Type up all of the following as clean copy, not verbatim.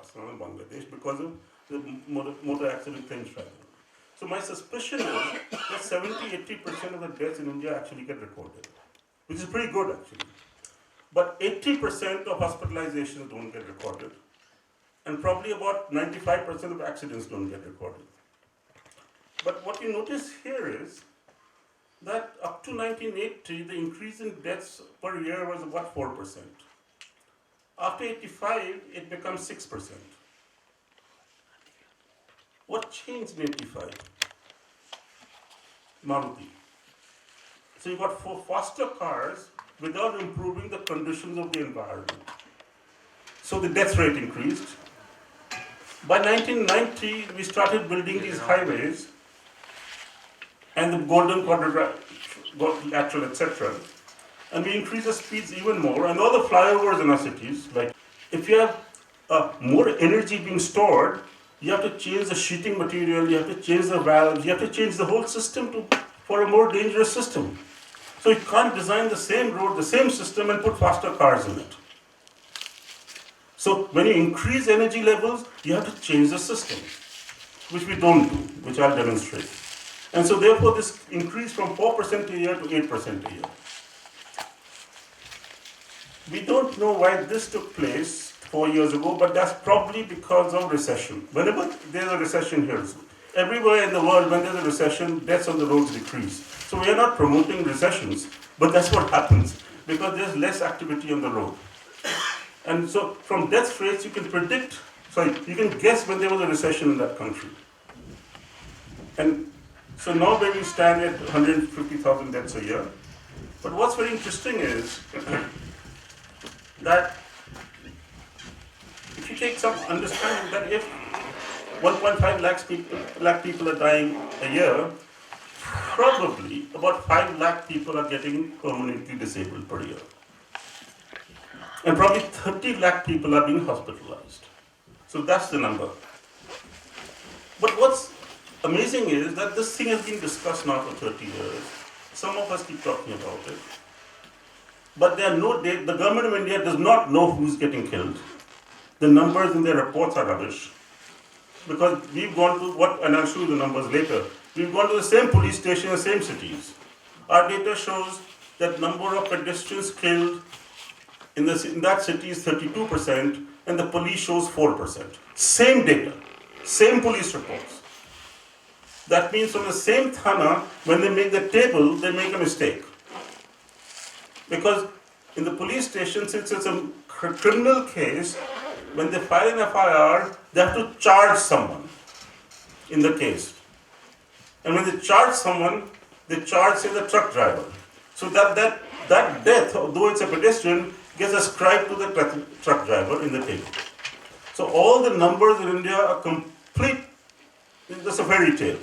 Pakistan and Bangladesh because of the motor accident claims tracking. So my suspicion is that 70-80% of the deaths in India actually get recorded, which is pretty good actually. But 80% of hospitalizations don't get recorded, and probably about 95% of accidents don't get recorded. But what you notice here is that up to 1980, the increase in deaths per year was about 4%. After 85, it becomes 6%. What changed in 85? Maruti. So you got faster cars without improving the conditions of the environment. So the death rate increased. By 1990, we started building these highways and the golden quadrilateral, etc. And we increased the speeds even more. And all the flyovers in our cities, like if you have more energy being stored, you have to change the sheeting material, you have to change the valves, you have to change the whole system for a more dangerous system. So you can't design the same road, the same system, and put faster cars in it. So when you increase energy levels, you have to change the system, which we don't do, which I'll demonstrate. And so therefore this increased from 4% a year to 8% a year. We don't know why this took place 4 years ago, but that's probably because of recession. Whenever there's a recession here, everywhere in the world when there's a recession, deaths on the roads decrease. So we are not promoting recessions, but that's what happens because there's less activity on the road. And so from death rates, you can you can guess when there was a recession in that country. And so now where we stand at 150,000 deaths a year. But what's very interesting is that if you take some understanding that if 1.5 lakh people are dying a year, probably about 5 lakh people are getting permanently disabled per year. And probably 30 lakh people are being hospitalized. So that's the number. But what's amazing is that this thing has been discussed now for 30 years. Some of us keep talking about it. But there are no data. The government of India does not know who's getting killed. The numbers in their reports are rubbish. Because we've gone to and I'll show you the numbers later, we've gone to the same police station in the same cities. Our data shows that number of pedestrians killed in that city is 32%, and the police shows 4%. Same data, same police reports. That means from the same thana, when they make the table, they make a mistake. Because in the police station, since it's a criminal case, when they file an FIR, they have to charge someone in the case. And when they charge someone, they charge, say, the truck driver. So that death, though it's a pedestrian, gets ascribed to the truck driver in the table. So all the numbers in India are complete, it's a fairy tale.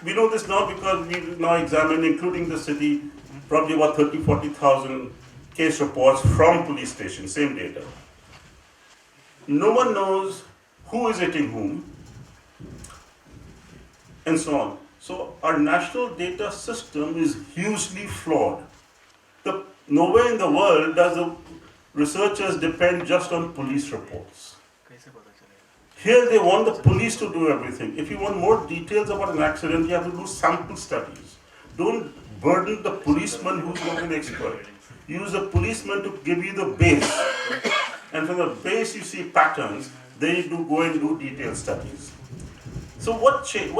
We know this now because we now examine, including the city, probably about 40,000 case reports from police stations, same data. No one knows who is hitting whom, and so on. So our national data system is hugely flawed. Nowhere in the world does the researchers depend just on police reports. Here they want the police to do everything. If you want more details about an accident, you have to do sample studies. Don't burden the policeman who's not an expert. Use a policeman to give you the base. And from the base you see patterns, then you go and do detailed studies. So what changed?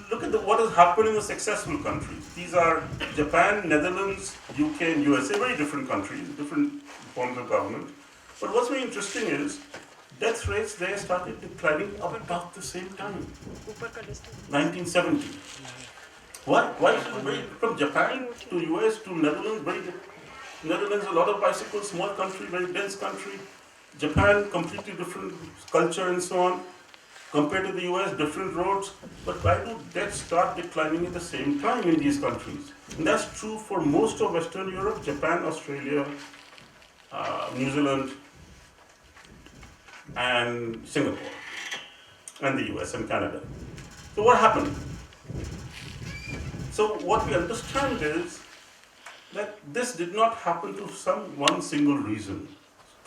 Look at what has happened in the successful countries. These are Japan, Netherlands, UK, and USA, very different countries, different forms of government. But what's very interesting is death rates there started declining about the same time, 1970. Why from Japan to US to Netherlands, Netherlands a lot of bicycles, small country, very dense country. Japan, completely different culture and so on. Compared to the US, different roads. But why do deaths start declining at the same time in these countries? And that's true for most of Western Europe, Japan, Australia, New Zealand, and Singapore, and the US and Canada. So what happened? So what we understand is that this did not happen to one single reason.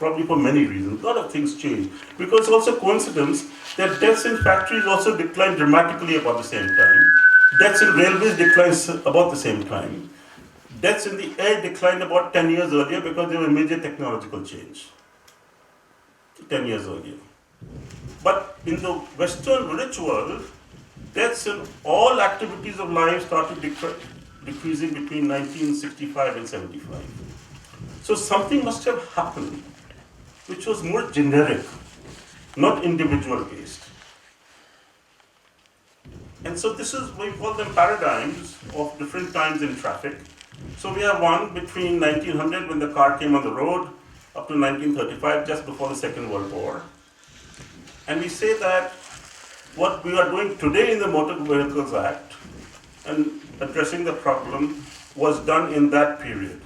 probably for many reasons. A lot of things change. Because it's also coincidence that deaths in factories also declined dramatically about the same time. Deaths in railways declined about the same time. Deaths in the air declined about 10 years earlier because there was a major technological change. 10 years earlier. But in the Western rich world, deaths in all activities of life started decreasing between 1965 and 75. So something must have happened which was more generic, not individual based. And so this is, we call them paradigms of different times in traffic. So we have one between 1900 when the car came on the road up to 1935, just before the Second World War. And we say that what we are doing today in the Motor Vehicles Act and addressing the problem was done in that period,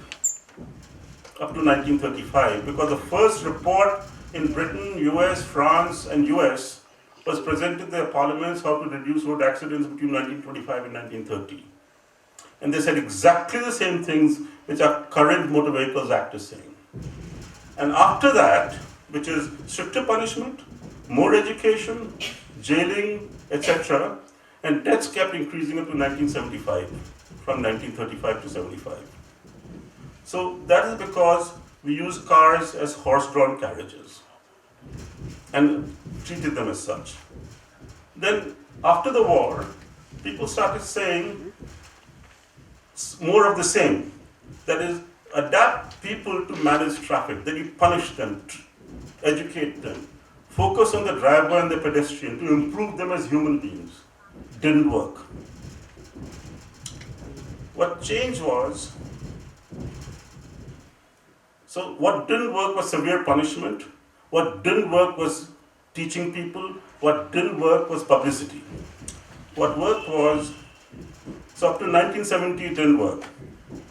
up to 1935, because the first report in Britain, US, France, and US was presented to their parliaments how to reduce road accidents between 1925 and 1930. And they said exactly the same things which our current Motor Vehicles Act is saying. And after that, which is stricter punishment, more education, jailing, etc., and deaths kept increasing up to 1975, from 1935 to 75. So that is because we use cars as horse-drawn carriages and treated them as such. Then after the war, people started saying more of the same. That is, adapt people to manage traffic, then you punish them, educate them, focus on the driver and the pedestrian to improve them as human beings. Didn't work. What changed was, so what didn't work was severe punishment, what didn't work was teaching people, what didn't work was publicity. What worked was, so up to 1970 it didn't work.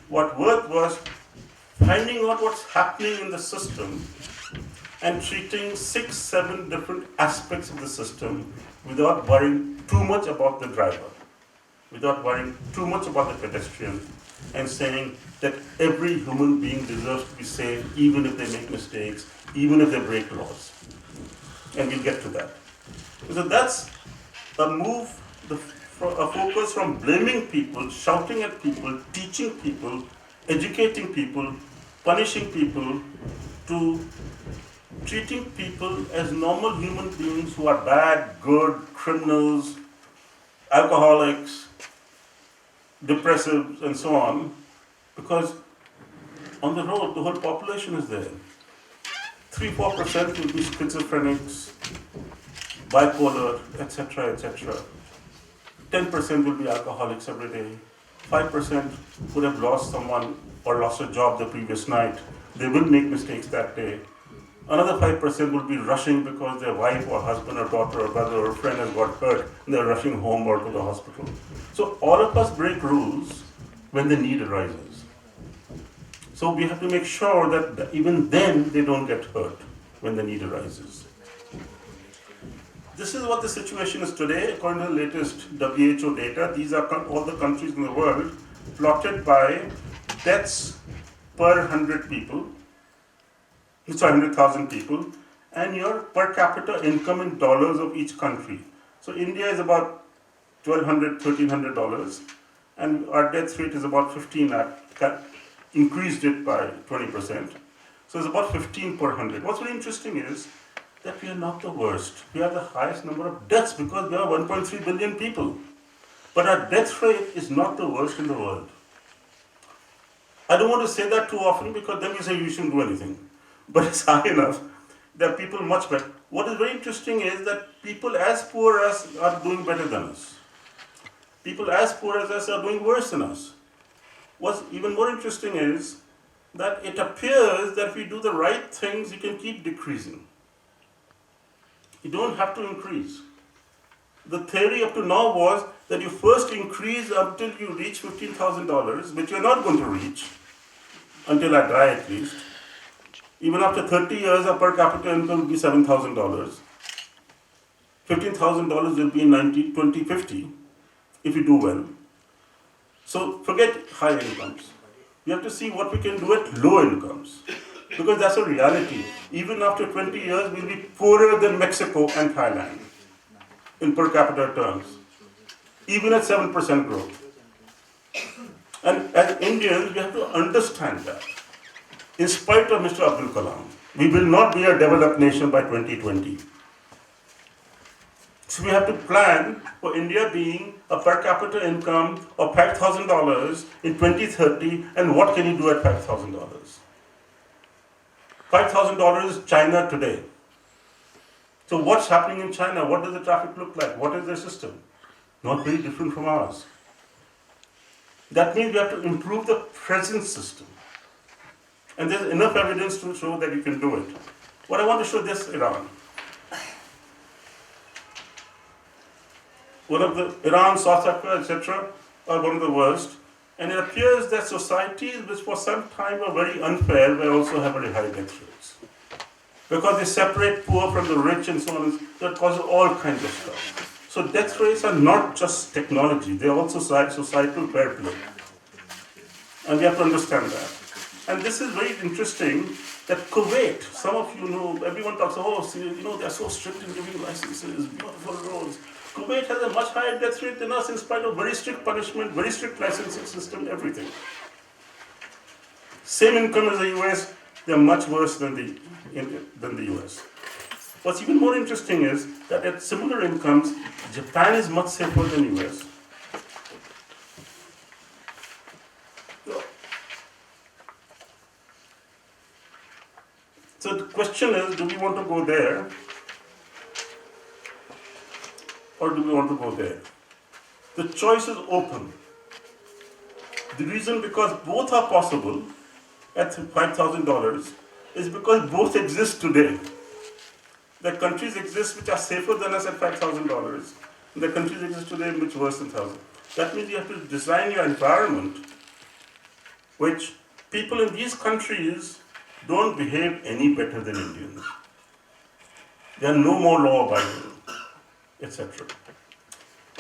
What worked was finding out what's happening in the system and treating 6, 7 different aspects of the system without worrying too much about the driver, without worrying too much about the pedestrian, and saying that every human being deserves to be safe even if they make mistakes, even if they break laws. And we'll get to that. So that's a move, a focus from blaming people, shouting at people, teaching people, educating people, punishing people, to treating people as normal human beings who are bad, good, criminals, alcoholics, depressives, and so on, because on the road, the whole population is there. 3-4% will be schizophrenics, bipolar, etc., etc. 10% will be alcoholics every day. 5% would have lost someone or lost a job the previous night. They will make mistakes that day. Another 5% will be rushing because their wife or husband or daughter or brother or friend has got hurt and they're rushing home or to the hospital. So all of us break rules when the need arises. So we have to make sure that even then they don't get hurt when the need arises. This is what the situation is today according to the latest WHO data. These are all the countries in the world plotted by deaths per 100 people. It's 100,000 people, and your per capita income in dollars of each country. So India is about $1,200, $1,300, and our death rate is about 15 lakh, increased it by 20%. So it's about 15 per 100. What's very interesting is that we are not the worst. We have the highest number of deaths because we are 1.3 billion people. But our death rate is not the worst in the world. I don't want to say that too often because then we say you shouldn't do anything. But it's high enough that people much better. What is very interesting is that people as poor as us are doing better than us. People as poor as us are doing worse than us. What's even more interesting is that it appears that if we do the right things, you can keep decreasing. You don't have to increase. The theory up to now was that you first increase until you reach $15,000, which you're not going to reach, until I die at least. Even after 30 years, our per capita income will be $7,000. $15,000 will be in 2050 if you do well. So forget high incomes. We have to see what we can do at low incomes. Because that's a reality. Even after 20 years, we'll be poorer than Mexico and Thailand in per capita terms, even at 7% growth. And as Indians, we have to understand that. In spite of Mr. Abdul Kalam, we will not be a developed nation by 2020. So we have to plan for India being a per capita income of $5,000 in 2030, and what can you do at $5,000? $5,000 is China today. So what's happening in China? What does the traffic look like? What is their system? Not very different from ours. That means we have to improve the present system. And there's enough evidence to show that you can do it. What I want to show this Iran. One of the Iran, South Africa, etc. are one of the worst. And it appears that societies which for some time were very unfair will also have very high death rates. Because they separate poor from the rich and so on, that causes all kinds of stuff. So death rates are not just technology, they are also societal fair play. And we have to understand that. And this is very interesting that Kuwait, some of you know, everyone talks, they're so strict in giving licenses, beautiful roads. Kuwait has a much higher death rate than us in spite of very strict punishment, very strict licensing system, everything. Same income as the US, they're much worse than the US. What's even more interesting is that at similar incomes, Japan is much safer than US. So the question is, do we want to go there? Or do we want to go there? The choice is open. The reason because both are possible at $5,000 is because both exist today. The countries exist which are safer than us at $5,000, and the countries exist today which are worse than 1,000. That means you have to design your environment which people in these countries don't behave any better than Indians. They are no more law-abiding, etc.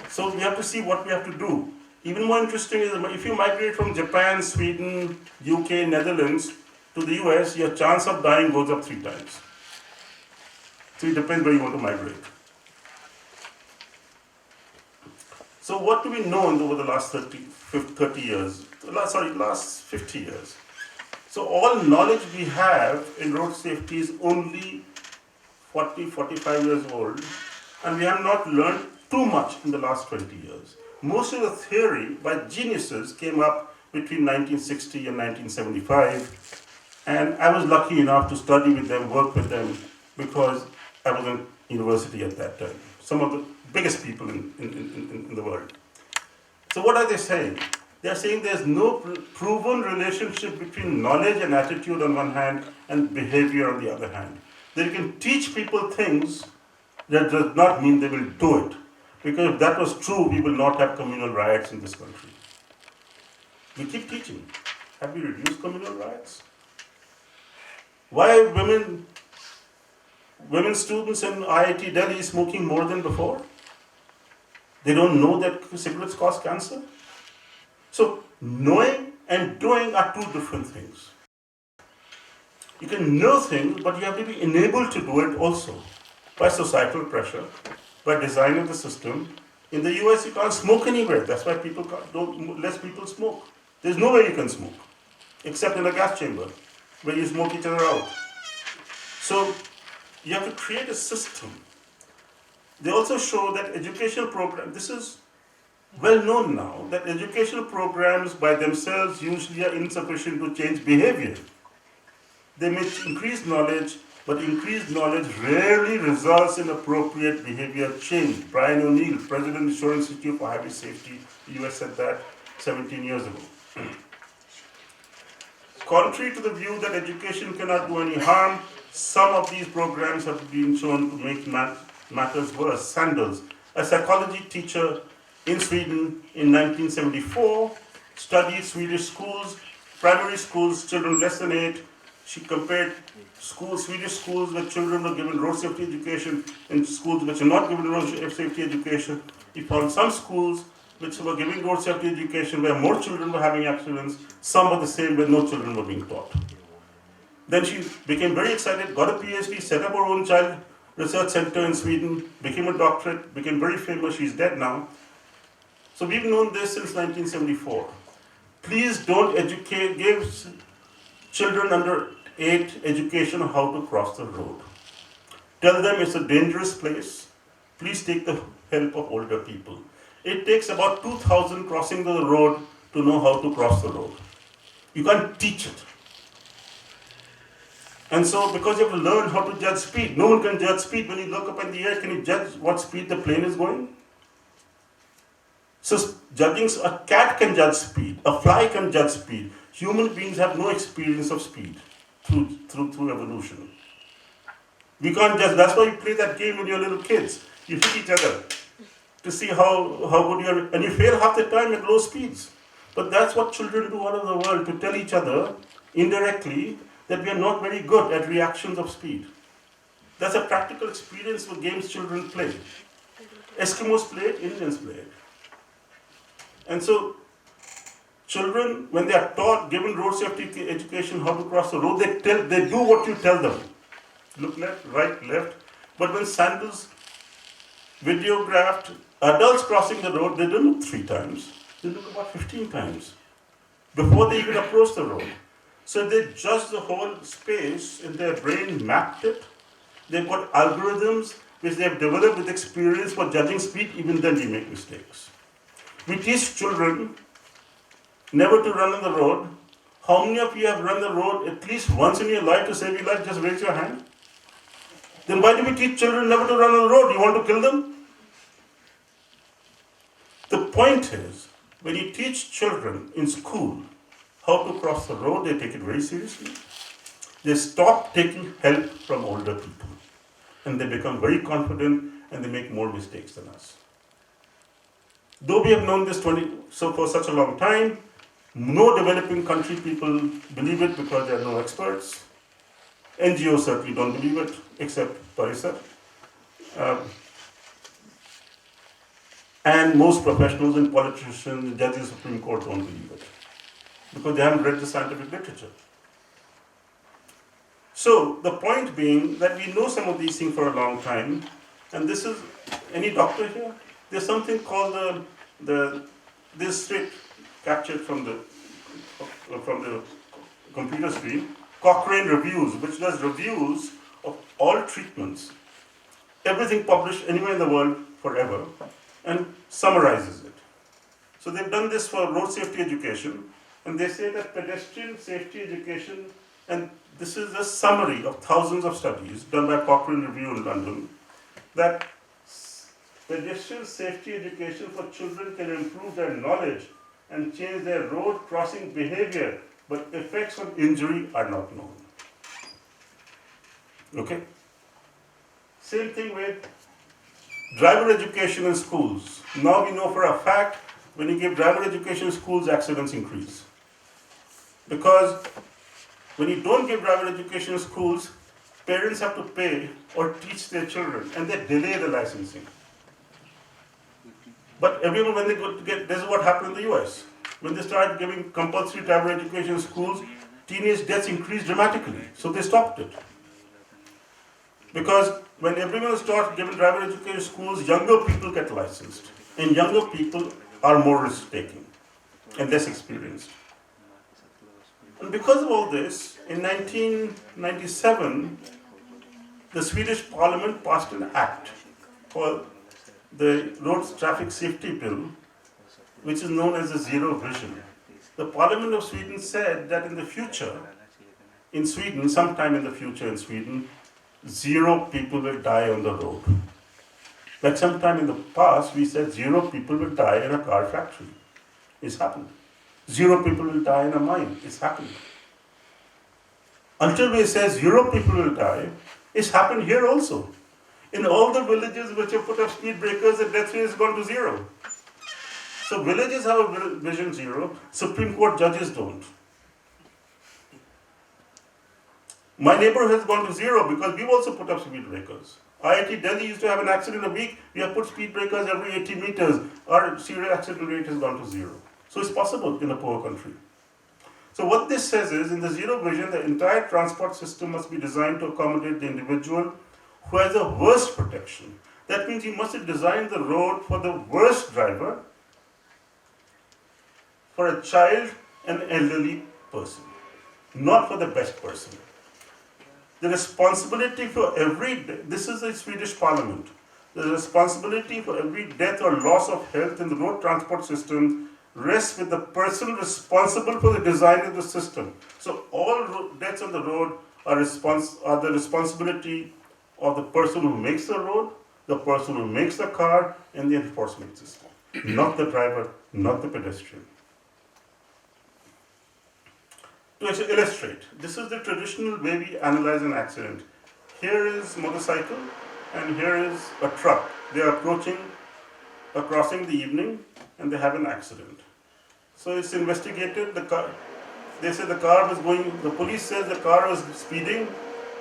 So we have to see what we have to do. Even more interesting is if you migrate from Japan, Sweden, UK, Netherlands to the US, your chance of dying goes up 3 times. So it depends where you want to migrate. So what do we know over the last 30 years? Last 50 years. So all knowledge we have in road safety is only 40, 45 years old, and we have not learned too much in the last 20 years. Most of the theory by geniuses came up between 1960 and 1975, and I was lucky enough to study with them, work with them, because I was in university at that time. Some of the biggest people in the world. So what are they saying? They're saying there's no proven relationship between knowledge and attitude on one hand and behavior on the other hand. That you can teach people things, that does not mean they will do it. Because if that was true, we will not have communal riots in this country. We keep teaching. Have we reduced communal riots? Why are women students in IIT Delhi smoking more than before? They don't know that cigarettes cause cancer? So knowing and doing are two different things. You can know things, but you have to be enabled to do it also by societal pressure, by design of the system. In the US, you can't smoke anywhere. That's why less people smoke. There's nowhere you can smoke, except in a gas chamber, where you smoke each other out. So you have to create a system. They also show that educational programs, this is well known now, that educational programs by themselves usually are insufficient to change behavior. They may increase knowledge, but increased knowledge rarely results in appropriate behavior change. Brian O'Neill, President of the Shore Institute for Highway Safety, the US said that 17 years ago. Contrary to the view that education cannot do any harm, some of these programs have been shown to make matters worse. Sanders, a psychology teacher in Sweden in 1974, studied Swedish schools, primary schools, children less than 8. She compared Swedish schools where children were given road safety education and schools which are not given road safety education. He found some schools which were giving road safety education where more children were having accidents, some were the same where no children were being taught. Then she became very excited, got a PhD, set up her own child research center in Sweden, became a doctorate, became very famous. She's dead now. So we've known this since 1974. Please don't give children under 8 education on how to cross the road. Tell them it's a dangerous place. Please take the help of older people. It takes about 2,000 crossing the road to know how to cross the road. You can't teach it. And so, because you have to learn how to judge speed, no one can judge speed. When you look up in the air, can you judge what speed the plane is going? So, a cat can judge speed, a fly can judge speed. Human beings have no experience of speed through evolution. We can't judge. That's why you play that game when you're little kids. You hit each other to see how good you are, and you fail half the time at low speeds. But that's what children do all over the world, to tell each other indirectly that we are not very good at reactions of speed. That's a practical experience for games children play. Eskimos play it, Indians play it. And so, children, when they are given road safety education, how to cross the road, they do what you tell them. Look left, right, left. But when Sanders videographed adults crossing the road, they didn't look 3 times. They look about 15 times before they even approach the road. So they judged the whole space in their brain, mapped it. They've got algorithms which they have developed with experience for judging speed. Even then we make mistakes. We teach children never to run on the road. How many of you have run the road at least once in your life to save your life? Just raise your hand. Then why do we teach children never to run on the road? You want to kill them? The point is, when you teach children in school how to cross the road, they take it very seriously. They stop taking help from older people. And they become very confident and they make more mistakes than us. Though we have known this for such a long time, no developing country people believe it because there are no experts. NGOs certainly don't believe it, except Parisa. And most professionals and politicians, judges of the Supreme Court don't believe it, because they haven't read the scientific literature. So the point being that we know some of these things for a long time, and this is, any doctor here? There's something called this strip captured from the computer screen, Cochrane Reviews, which does reviews of all treatments, everything published anywhere in the world forever, and summarizes it. So they've done this for road safety education, and they say that pedestrian safety education, and this is a summary of thousands of studies done by Cochrane Review in London, that pedestrian safety education for children can improve their knowledge and change their road crossing behavior, but effects on injury are not known. Okay? Same thing with driver education in schools. Now we know for a fact, when you give driver education in schools, accidents increase. Because when you don't give driver education in schools, parents have to pay or teach their children, and they delay the licensing. But everyone, when they go to this is what happened in the US. When they started giving compulsory driver education in schools, teenage deaths increased dramatically. So they stopped it. Because when everyone starts giving driver education in schools, younger people get licensed. And younger people are more risk-taking and less experienced. And because of all this, in 1997, the Swedish Parliament passed an act called the Road Traffic Safety Bill, which is known as the Zero Vision. The Parliament of Sweden said that in the future, in Sweden, sometime in the future in Sweden, 0 people will die on the road. Like sometime in the past, we said 0 people will die in a car factory. It's happened. 0 people will die in a mine. It's happened. Until we say 0 people will die, it's happened here also. In all the villages which have put up speed breakers, the death rate has gone to 0. So villages have a vision 0, Supreme Court judges don't. My neighborhood has gone to 0 because we've also put up speed breakers. IIT Delhi used to have an accident a week. We have put speed breakers every 80 meters. Our serious accident rate has gone to 0. So it's possible in a poor country. So what this says is, in the zero vision, the entire transport system must be designed to accommodate the individual who has the worst protection. That means you must design the road for the worst driver, for a child and elderly person, not for the best person. The responsibility for this is the Swedish parliament, the responsibility for every death or loss of health in the road transport system rests with the person responsible for the design of the system. So all deaths on the road are the responsibility of the person who makes the road, the person who makes the car, and the enforcement system, not the driver, not the pedestrian. To illustrate, this is the traditional way we analyze an accident. Here is motorcycle, and here is a truck. They are approaching a crossing in the evening, and they have an accident. So it's investigated. They say the car was going. The police says the car was speeding,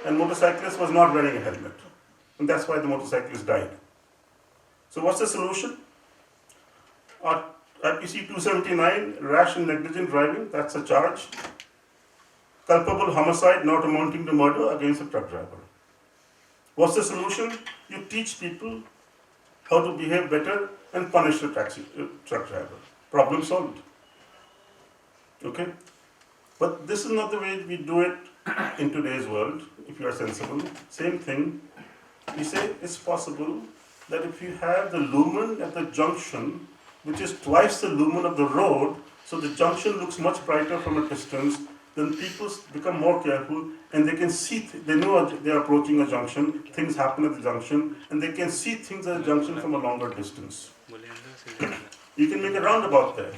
and motorcyclist was not wearing a helmet, and that's why the motorcyclist died. So what's the solution? IPC 279, rash and negligent driving. That's a charge. Culpable homicide not amounting to murder against a truck driver. What's the solution? You teach people how to behave better and punish the truck driver. Problem solved. Okay? But this is not the way we do it in today's world, if you are sensible. Same thing. We say it's possible that if you have the lumen at the junction, which is twice the lumen of the road, so the junction looks much brighter from a distance, then people become more careful and they can see, they know they are approaching a junction, things happen at the junction, and they can see things at the junction from a longer distance. You can make a roundabout there.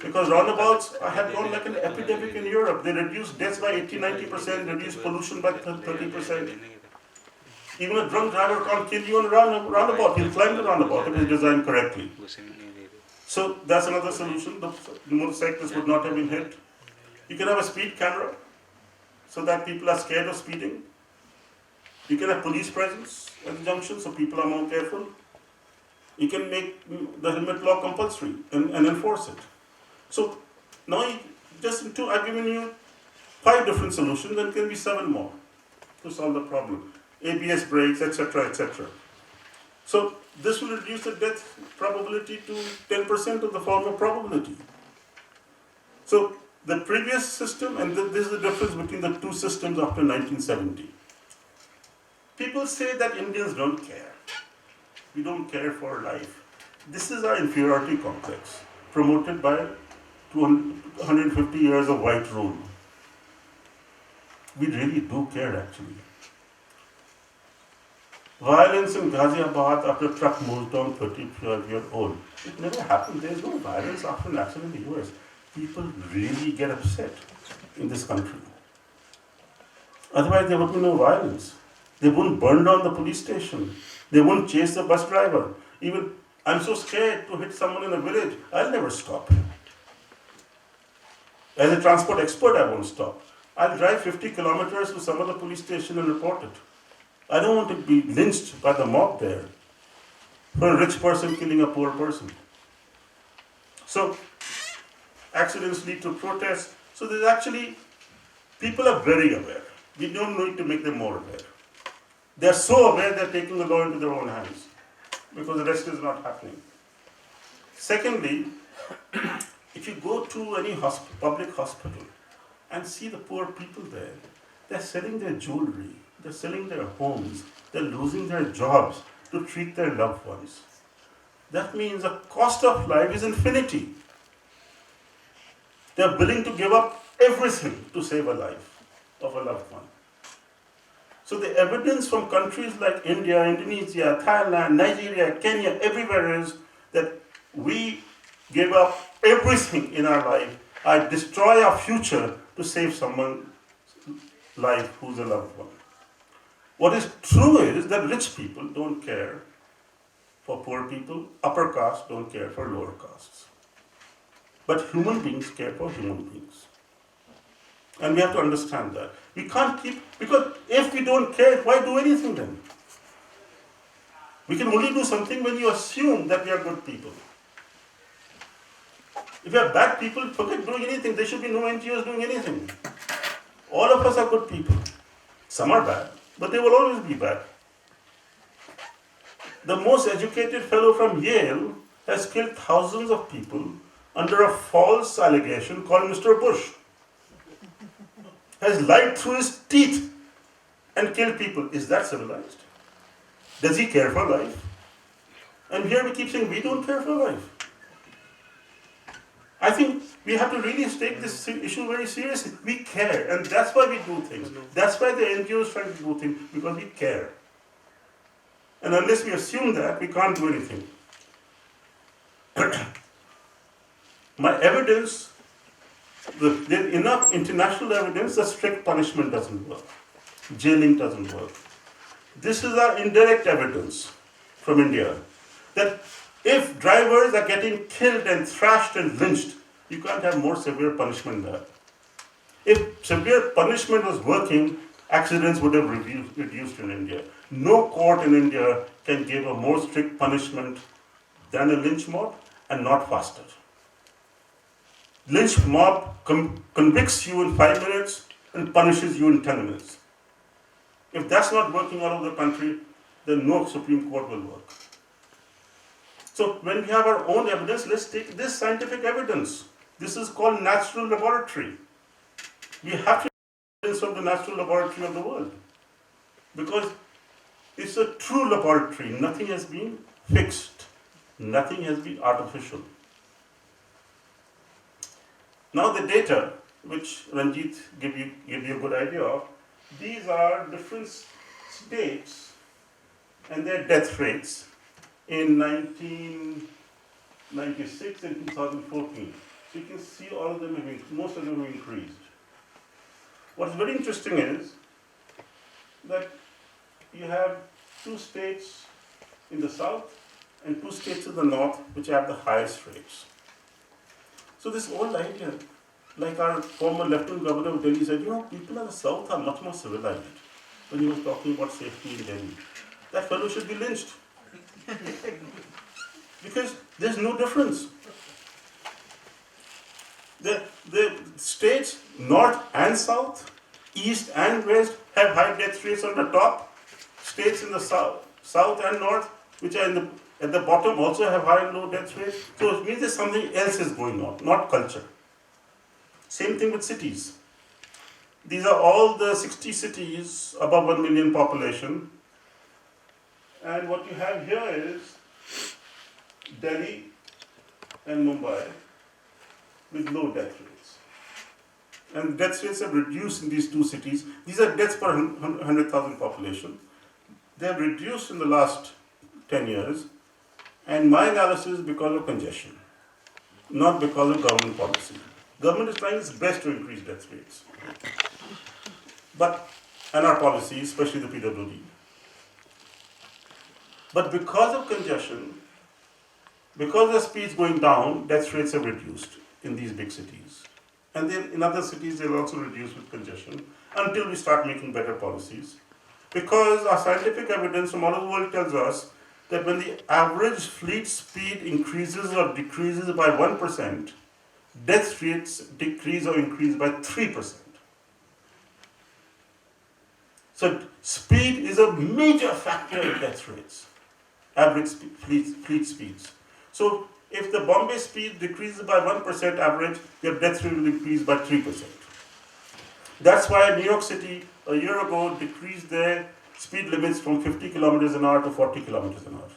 Because roundabouts have gone like an epidemic in Europe. They reduce deaths by 80-90%, reduce pollution by 30%. Even a drunk driver can't kill you on a roundabout. He'll climb the roundabout if it's designed correctly. So that's another solution. The motorcyclists would not have been hit. You can have a speed camera so that people are scared of speeding. You can have police presence at the junction so people are more careful. You can make the helmet law compulsory and enforce it. So now, I've given you 5 different solutions, there can be 7 more to solve the problem. ABS brakes, etc., etc. So this will reduce the death probability to 10% of the former probability. So the previous system, and this is the difference between the two systems after 1970. People say that Indians don't care. We don't care for life. This is our inferiority complex, promoted by 250 years of white rule. We really do care, actually. Violence in Ghaziabad after a truck moves down 35-year-old. It never happened. There is no violence after an accident in the US. People really get upset in this country. Otherwise, there would be no violence. They wouldn't burn down the police station. They wouldn't chase the bus driver. Even, I'm so scared to hit someone in a village, I'll never stop. As a transport expert, I won't stop. I'll drive 50 kilometers to some other police station and report it. I don't want to be lynched by the mob there for a rich person killing a poor person. So, accidents lead to protests. So there's actually, people are very aware. We don't need to make them more aware. They're so aware they're taking the law into their own hands because the rest is not happening. Secondly, if you go to any public hospital and see the poor people there, they're selling their jewelry, they're selling their homes, they're losing their jobs to treat their loved ones. That means the cost of life is infinity. They're willing to give up everything to save a life of a loved one. So the evidence from countries like India, Indonesia, Thailand, Nigeria, Kenya, everywhere is that we give up everything in our life. I destroy our future to save someone's life who's a loved one. What is true is that rich people don't care for poor people, upper castes don't care for lower castes. But human beings care for human beings. And we have to understand that. We can't keep, because if we don't care, why do anything then? We can only do something when you assume that we are good people. If you have bad people, forget doing anything. There should be no NGOs doing anything. All of us are good people. Some are bad, but they will always be bad. The most educated fellow from Yale has killed thousands of people under a false allegation called Mr. Bush. Has lied through his teeth and killed people. Is that civilized? Does he care for life? And here we keep saying we don't care for life. I think we have to really take this issue very seriously. We care, and that's why we do things. That's why the NGOs try to do things, because we care. And unless we assume that, we can't do anything. My evidence, there's enough international evidence that strict punishment doesn't work. Jailing doesn't work. This is our indirect evidence from India, that if drivers are getting killed and thrashed and lynched, you can't have more severe punishment than that. If severe punishment was working, accidents would have reduced in India. No court in India can give a more strict punishment than a lynch mob, and not faster. Lynch mob convicts you in 5 minutes and punishes you in 10 minutes. If that's not working all over the country, then no Supreme Court will work. So when we have our own evidence, let's take this scientific evidence. This is called natural laboratory. We have to evidence from the natural laboratory of the world, because it's a true laboratory. Nothing has been fixed. Nothing has been artificial. Now the data, which Ranjit gave you a good idea of, these are different states and their death rates in 1996 and 2014. So you can see all of them most of them have increased. What's very interesting is that you have 2 states in the south and 2 states in the north which have the highest rates. So this old idea, like our former Lieutenant Governor of Delhi said, people in the south are much more civilized, when he was talking about safety in Delhi. That fellow should be lynched. Because there's no difference. The states, north and south, east and west, have high death rates on the top. States in the south and north, which are at the bottom, also have high and low death rates. So it means that something else is going on, not culture. Same thing with cities. These are all the 60 cities above 1 million population. And what you have here is Delhi and Mumbai with low death rates. And death rates have reduced in these 2 cities. These are deaths per 100,000 population. They have reduced in the last 10 years. And my analysis is because of congestion, not because of government policy. Government is trying its best to increase death rates. And our policy, especially the PWD. But because of congestion, because the speed is going down, death rates have reduced in these big cities. And then in other cities, they'll also reduce with congestion until we start making better policies. Because our scientific evidence from all over the world tells us that when the average fleet speed increases or decreases by 1%, death rates decrease or increase by 3%. So speed is a major factor in death rates, average fleet speeds. So if the Bombay speed decreases by 1% average, your death rate will increase by 3%. That's why New York City a year ago decreased their speed limits from 50 kilometers an hour to 40 kilometers an hour.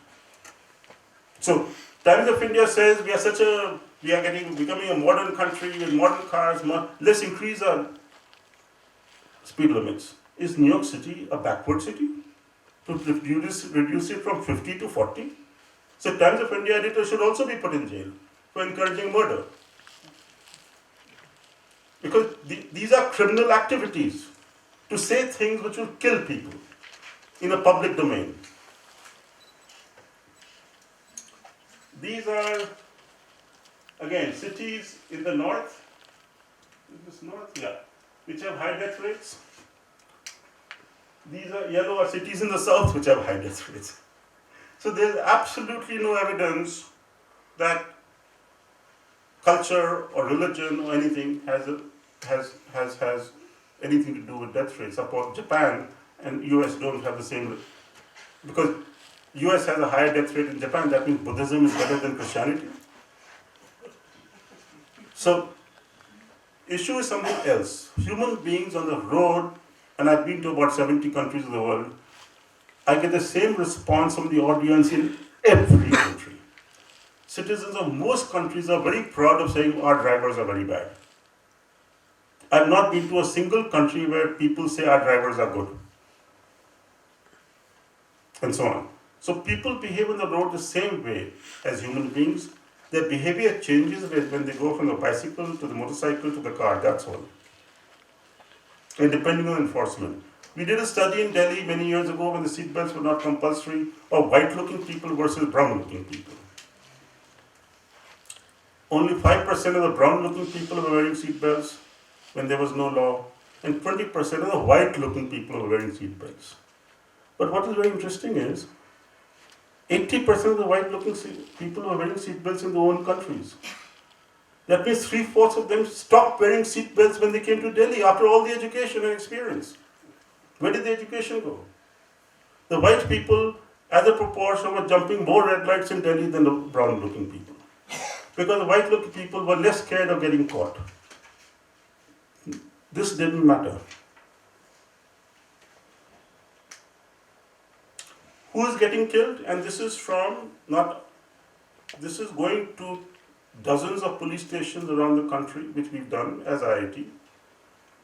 So Times of India says we are becoming a modern country with modern cars. Let's increase our speed limits. Is New York City a backward city to reduce it from 50 to 40? So Times of India editor should also be put in jail for encouraging murder. Because these are criminal activities, to say things which will kill people in a public domain. These are, again, cities in the north. Is this north? Yeah. Which have high death rates. These are yellow are cities in the south which have high death rates. So there is absolutely no evidence that culture or religion or anything has anything to do with death rate. Suppose Japan and US don't have the same, because US has a higher death rate in Japan, that means Buddhism is better than Christianity. So, issue is something else. Human beings on the road, and I've been to about 70 countries in the world, I get the same response from the audience in every country. Citizens of most countries are very proud of saying our drivers are very bad. I've not been to a single country where people say our drivers are good. And so on. So people behave on the road the same way as human beings. Their behavior changes when they go from the bicycle to the motorcycle to the car, that's all. And depending on enforcement. We did a study in Delhi many years ago when the seatbelts were not compulsory of white-looking people versus brown-looking people. Only 5% of the brown-looking people were wearing seatbelts when there was no law, and 20% of the white-looking people were wearing seatbelts. But what is very interesting is, 80% of the white-looking people were wearing seatbelts in their own countries. That means 3/4 of them stopped wearing seatbelts when they came to Delhi after all the education and experience. Where did the education go? The white people, as a proportion, were jumping more red lights in Delhi than the brown-looking people. Because the white-looking people were less scared of getting caught. This didn't matter. Who is getting killed? And this is going to dozens of police stations around the country, which we've done as IIT,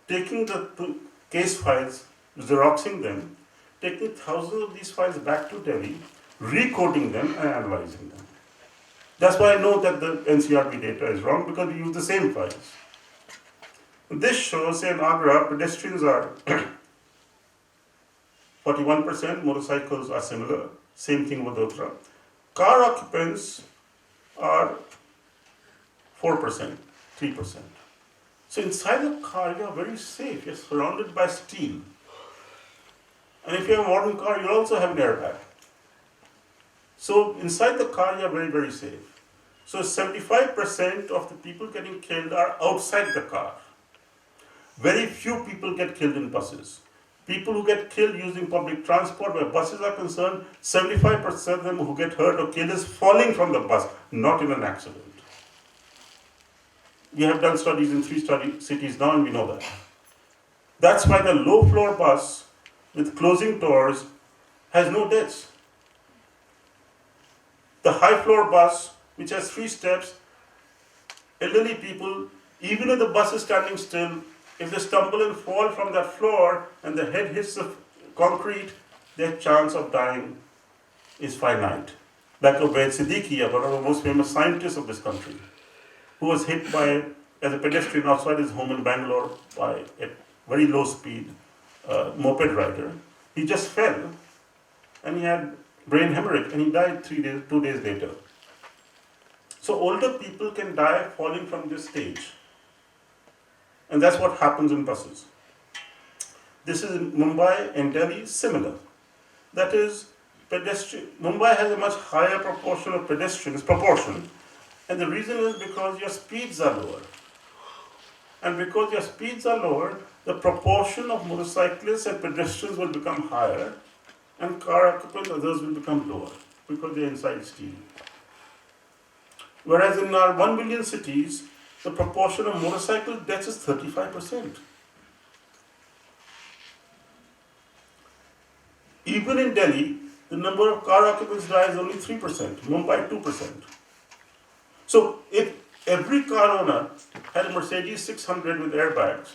taking the case files, xeroxing them, taking thousands of these files back to Delhi, recoding them and analyzing them. That's why I know that the NCRB data is wrong, because we use the same files. This shows, say in Agra, pedestrians are 41%, motorcycles are similar, same thing with Vadodara. Car occupants are 4%, 3%. So inside the car, you are very safe. You're surrounded by steel. And if you have a modern car, you also have an airbag. So inside the car, you are very, very safe. So 75% of the people getting killed are outside the car. Very few people get killed in buses. People who get killed using public transport, where buses are concerned, 75% of them who get hurt or killed is falling from the bus, not in an accident. We have done studies in 3 cities now, and we know that. That's why the low-floor bus with closing doors has no deaths. The high-floor bus, which has 3 steps, elderly people, even if the bus is standing still, if they stumble and fall from that floor and their head hits the concrete, their chance of dying is finite. Like Ubaid Siddiqui, one of the most famous scientists of this country, who was hit as a pedestrian outside his home in Bangalore by a very low speed moped rider. He just fell and he had brain hemorrhage and he died 2 days later. So older people can die falling from this stage. And that's what happens in buses. This is in Mumbai and Delhi, similar. That is, Mumbai has a much higher proportion of pedestrians, and the reason is because your speeds are lower. And because your speeds are lower, the proportion of motorcyclists and pedestrians will become higher, and car occupants, others will become lower, because they're inside steel. Whereas in our 1 million cities, the proportion of motorcycle deaths is 35%. Even in Delhi, the number of car occupants die is only 3%, Mumbai 2%. So if every car owner had a Mercedes 600 with airbags,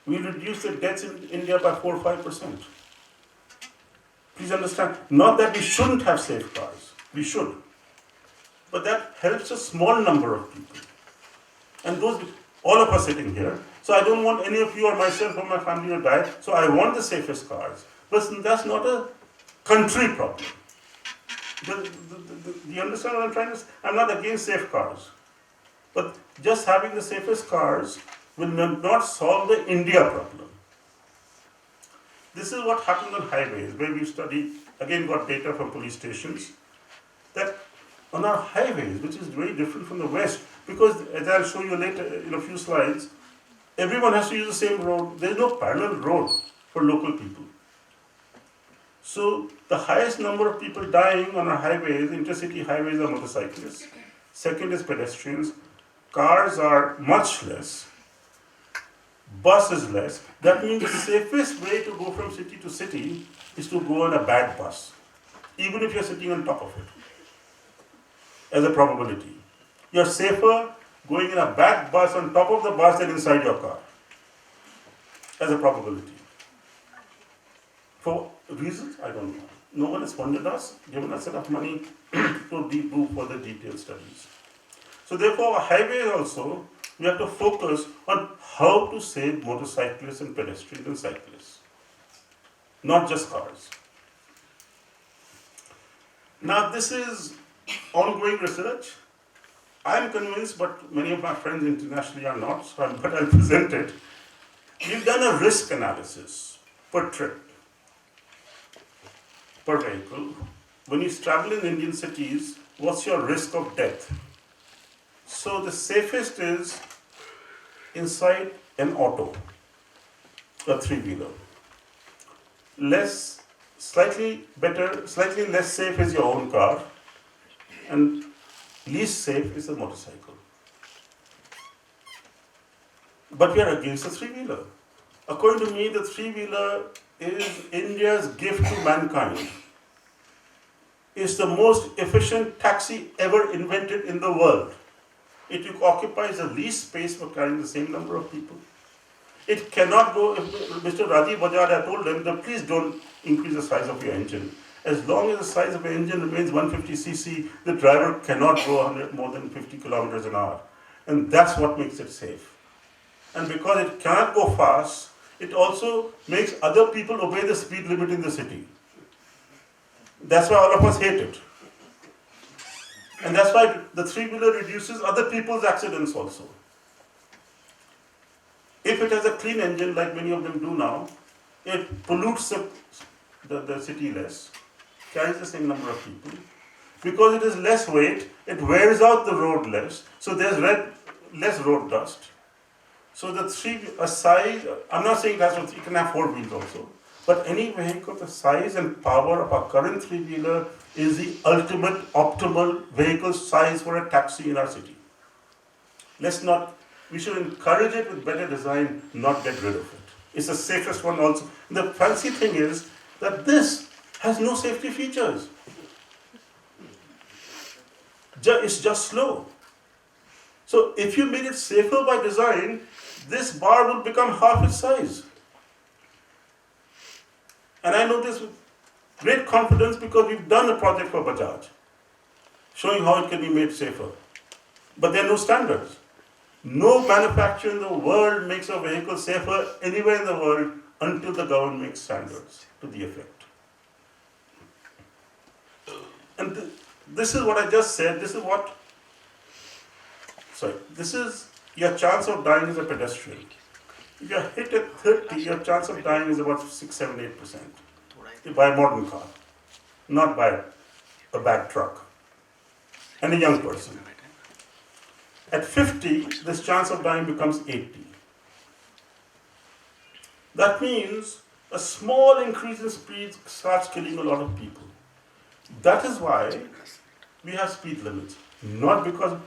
we reduce the deaths in India by 4 or 5%. Please understand, not that we shouldn't have safe cars, we should. But that helps a small number of people. And all of us sitting here. So I don't want any of you or myself or my family to die. So I want the safest cars. But that's not a country problem. Do you understand what I'm trying to say? I'm not against safe cars. But just having the safest cars will not solve the India problem. This is what happens on highways, where we studied, again got data from police stations, that on our highways, which is very different from the West, because as I'll show you later in a few slides, everyone has to use the same road. There is no parallel road for local people. So the highest number of people dying on our highways, intercity highways, are motorcyclists. Second is pedestrians. Cars are much less. Bus is less. That means the safest way to go from city to city is to go on a bad bus, even if you're sitting on top of it, as a probability. You're safer going in a bad bus on top of the bus than inside your car, as a probability. For reasons, I don't know. No one has funded us, given us enough money to do further detailed studies. So therefore, highways also, we have to focus on how to save motorcyclists and pedestrians and cyclists, not just cars. Now this is ongoing research. I'm convinced, but many of my friends internationally are not, but I'll present it. We've done a risk analysis per trip, per vehicle. When you travel in Indian cities, what's your risk of death? So the safest is inside an auto, a three-wheeler. Slightly less safe is your own car, and least safe is the motorcycle. But we are against the three-wheeler. According to me, the three-wheeler is India's gift to mankind. It's the most efficient taxi ever invented in the world. It occupies the least space for carrying the same number of people. It cannot go, Mr. Rajiv Bajaj, I told him that please don't increase the size of your engine. As long as the size of the engine remains 150cc, the driver cannot go more than 50 kilometers an hour. And that's what makes it safe. And because it cannot go fast, it also makes other people obey the speed limit in the city. That's why all of us hate it. And that's why the three-wheeler reduces other people's accidents also. If it has a clean engine, like many of them do now, it pollutes the city less, carries the same number of people. Because it is less weight, it wears out the road less, so there's less road dust. So a size, I'm not saying you can have four wheels also, but any vehicle, the size and power of our current three-wheeler is the ultimate optimal vehicle size for a taxi in our city. We should encourage it with better design, not get rid of it. It's the safest one also. And the fancy thing is that this has no safety features. It's just slow. So if you made it safer by design, this bar will become half its size. And I know this with great confidence because we've done a project for Bajaj, showing how it can be made safer. But there are no standards. No manufacturer in the world makes a vehicle safer anywhere in the world until the government makes standards to the effect. And this is what I just said. This is your chance of dying as a pedestrian. If you're hit at 30, your chance of dying is about 6, 7, 8%. By a modern car, not by a bad truck. And a young person. At 50, this chance of dying becomes 80. That means a small increase in speed starts killing a lot of people. That is why we have speed limits. Not because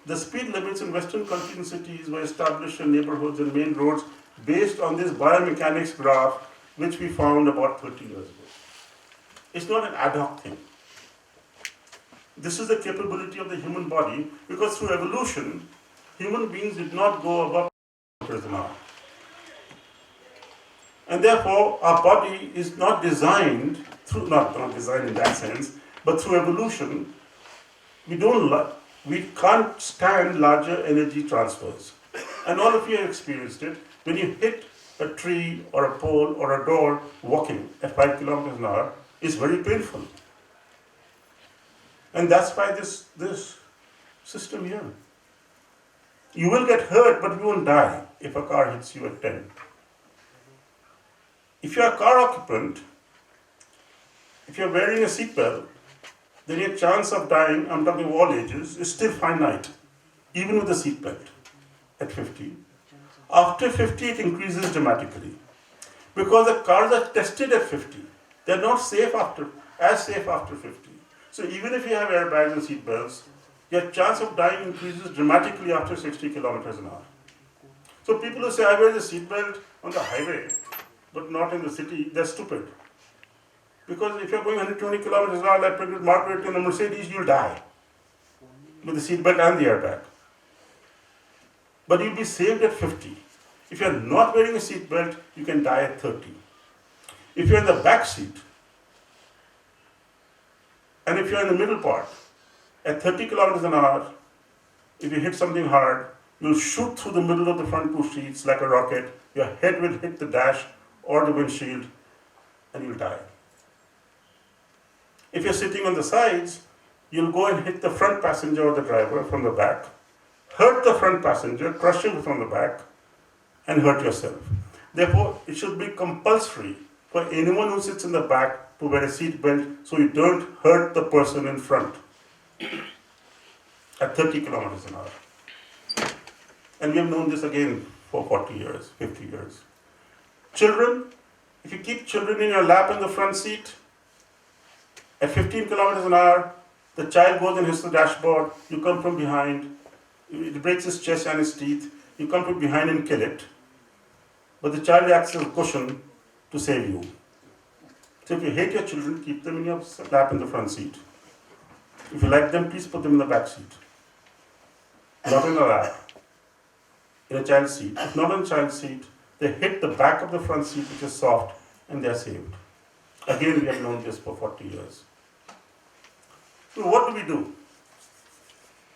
the speed limits in Western countries and cities were established in neighborhoods and main roads based on this biomechanics graph which we found about 30 years ago. It's not an ad hoc thing. This is the capability of the human body because through evolution, human beings did not go above kilometers an hour. And therefore, our body is not designed, not designed in that sense, but through evolution, we can't stand larger energy transfers. And all of you have experienced it. When you hit a tree or a pole or a door walking at 5 kilometers an hour, it's very painful. And that's why this system here. You will get hurt, but you won't die if a car hits you at 10. If you're a car occupant, if you're wearing a seatbelt, then your chance of dying, I'm talking of all ages, is still finite, even with the seatbelt at 50. After 50, it increases dramatically because the cars are tested at 50. They're not as safe after 50. So even if you have airbags and seatbelts, your chance of dying increases dramatically after 60 kilometers an hour. So people who say, I wear the seatbelt on the highway, but not in the city, they're stupid. Because if you're going 120 kilometers an hour like pregnant Margaret in a Mercedes, you'll die with the seatbelt and the airbag. But you'll be saved at 50. If you're not wearing a seatbelt, you can die at 30. If you're in the back seat, and if you're in the middle part, at 30 kilometers an hour, if you hit something hard, you'll shoot through the middle of the front two seats like a rocket, your head will hit the dash or the windshield, and you'll die. If you're sitting on the sides, you'll go and hit the front passenger or the driver from the back, hurt the front passenger, crush him from the back, and hurt yourself. Therefore, it should be compulsory for anyone who sits in the back to wear a seat belt so you don't hurt the person in front at 30 kilometers an hour. And we have known this again for 40 years, 50 years. Children, if you keep children in your lap in the front seat, at 15 kilometers an hour, the child goes and hits the dashboard, you come from behind, it breaks his chest and his teeth, you come from behind and kill it. But the child acts as a cushion to save you. So if you hate your children, keep them in your lap in the front seat. If you like them, please put them in the back seat. Not in the lap, in a child's seat. If not in a child's seat, they hit the back of the front seat, which is soft, and they're saved. Again, we have known this for 40 years. So what do we do?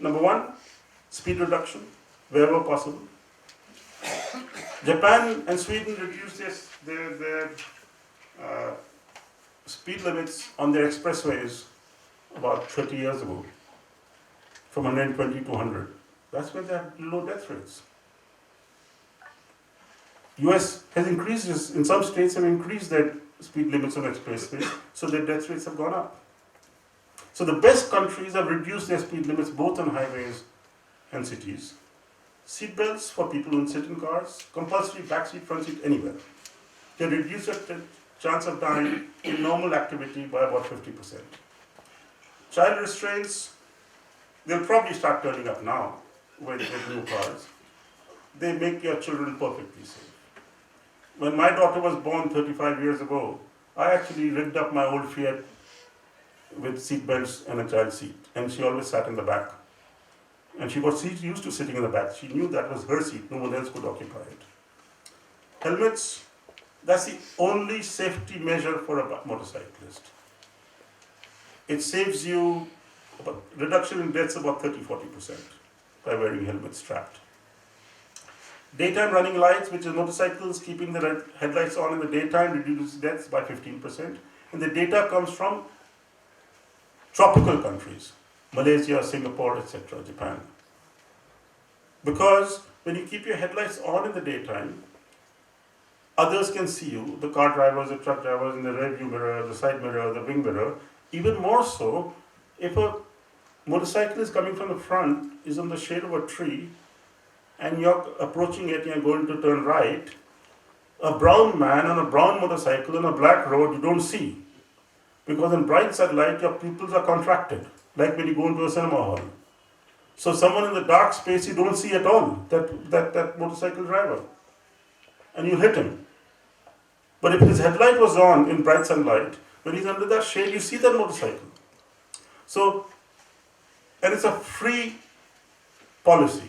Number one, speed reduction, wherever possible. Japan and Sweden reduced their speed limits on their expressways about 30 years ago, from 120 to 100. That's why they have low death rates. US has increased, in some states have increased their speed limits on expressways, so their death rates have gone up. So the best countries have reduced their speed limits both on highways and cities. Seatbelts for people who sit in cars, compulsory back seat, front seat, anywhere. They reduce the chance of dying in normal activity by about 50%. Child restraints, they'll probably start turning up now with new cars. They make your children perfectly safe. When my daughter was born 35 years ago, I actually rigged up my old Fiat with seat belts and a child seat, and she always sat in the back. And she got used to sitting in the back. She knew that was her seat, no one else could occupy it. Helmets, that's the only safety measure for a motorcyclist. It saves you, reduction in deaths about 30-40% by wearing helmets strapped. Daytime running lights, which is motorcycles keeping the headlights on in the daytime, reduces deaths by 15%. And the data comes from tropical countries, Malaysia, Singapore, etc., Japan. Because when you keep your headlights on in the daytime, others can see you, the car drivers, the truck drivers, in the rear view mirror, the side mirror, the wing mirror. Even more so, if a motorcyclist coming from the front is in the shade of a tree, and you're approaching it and you're going to turn right, a brown man on a brown motorcycle on a black road you don't see. Because in bright sunlight, your pupils are contracted, like when you go into a cinema hall. So someone in the dark space you don't see at all, that motorcycle driver. And you hit him. But if his headlight was on in bright sunlight, when he's under that shade, you see that motorcycle. So, and it's a free policy.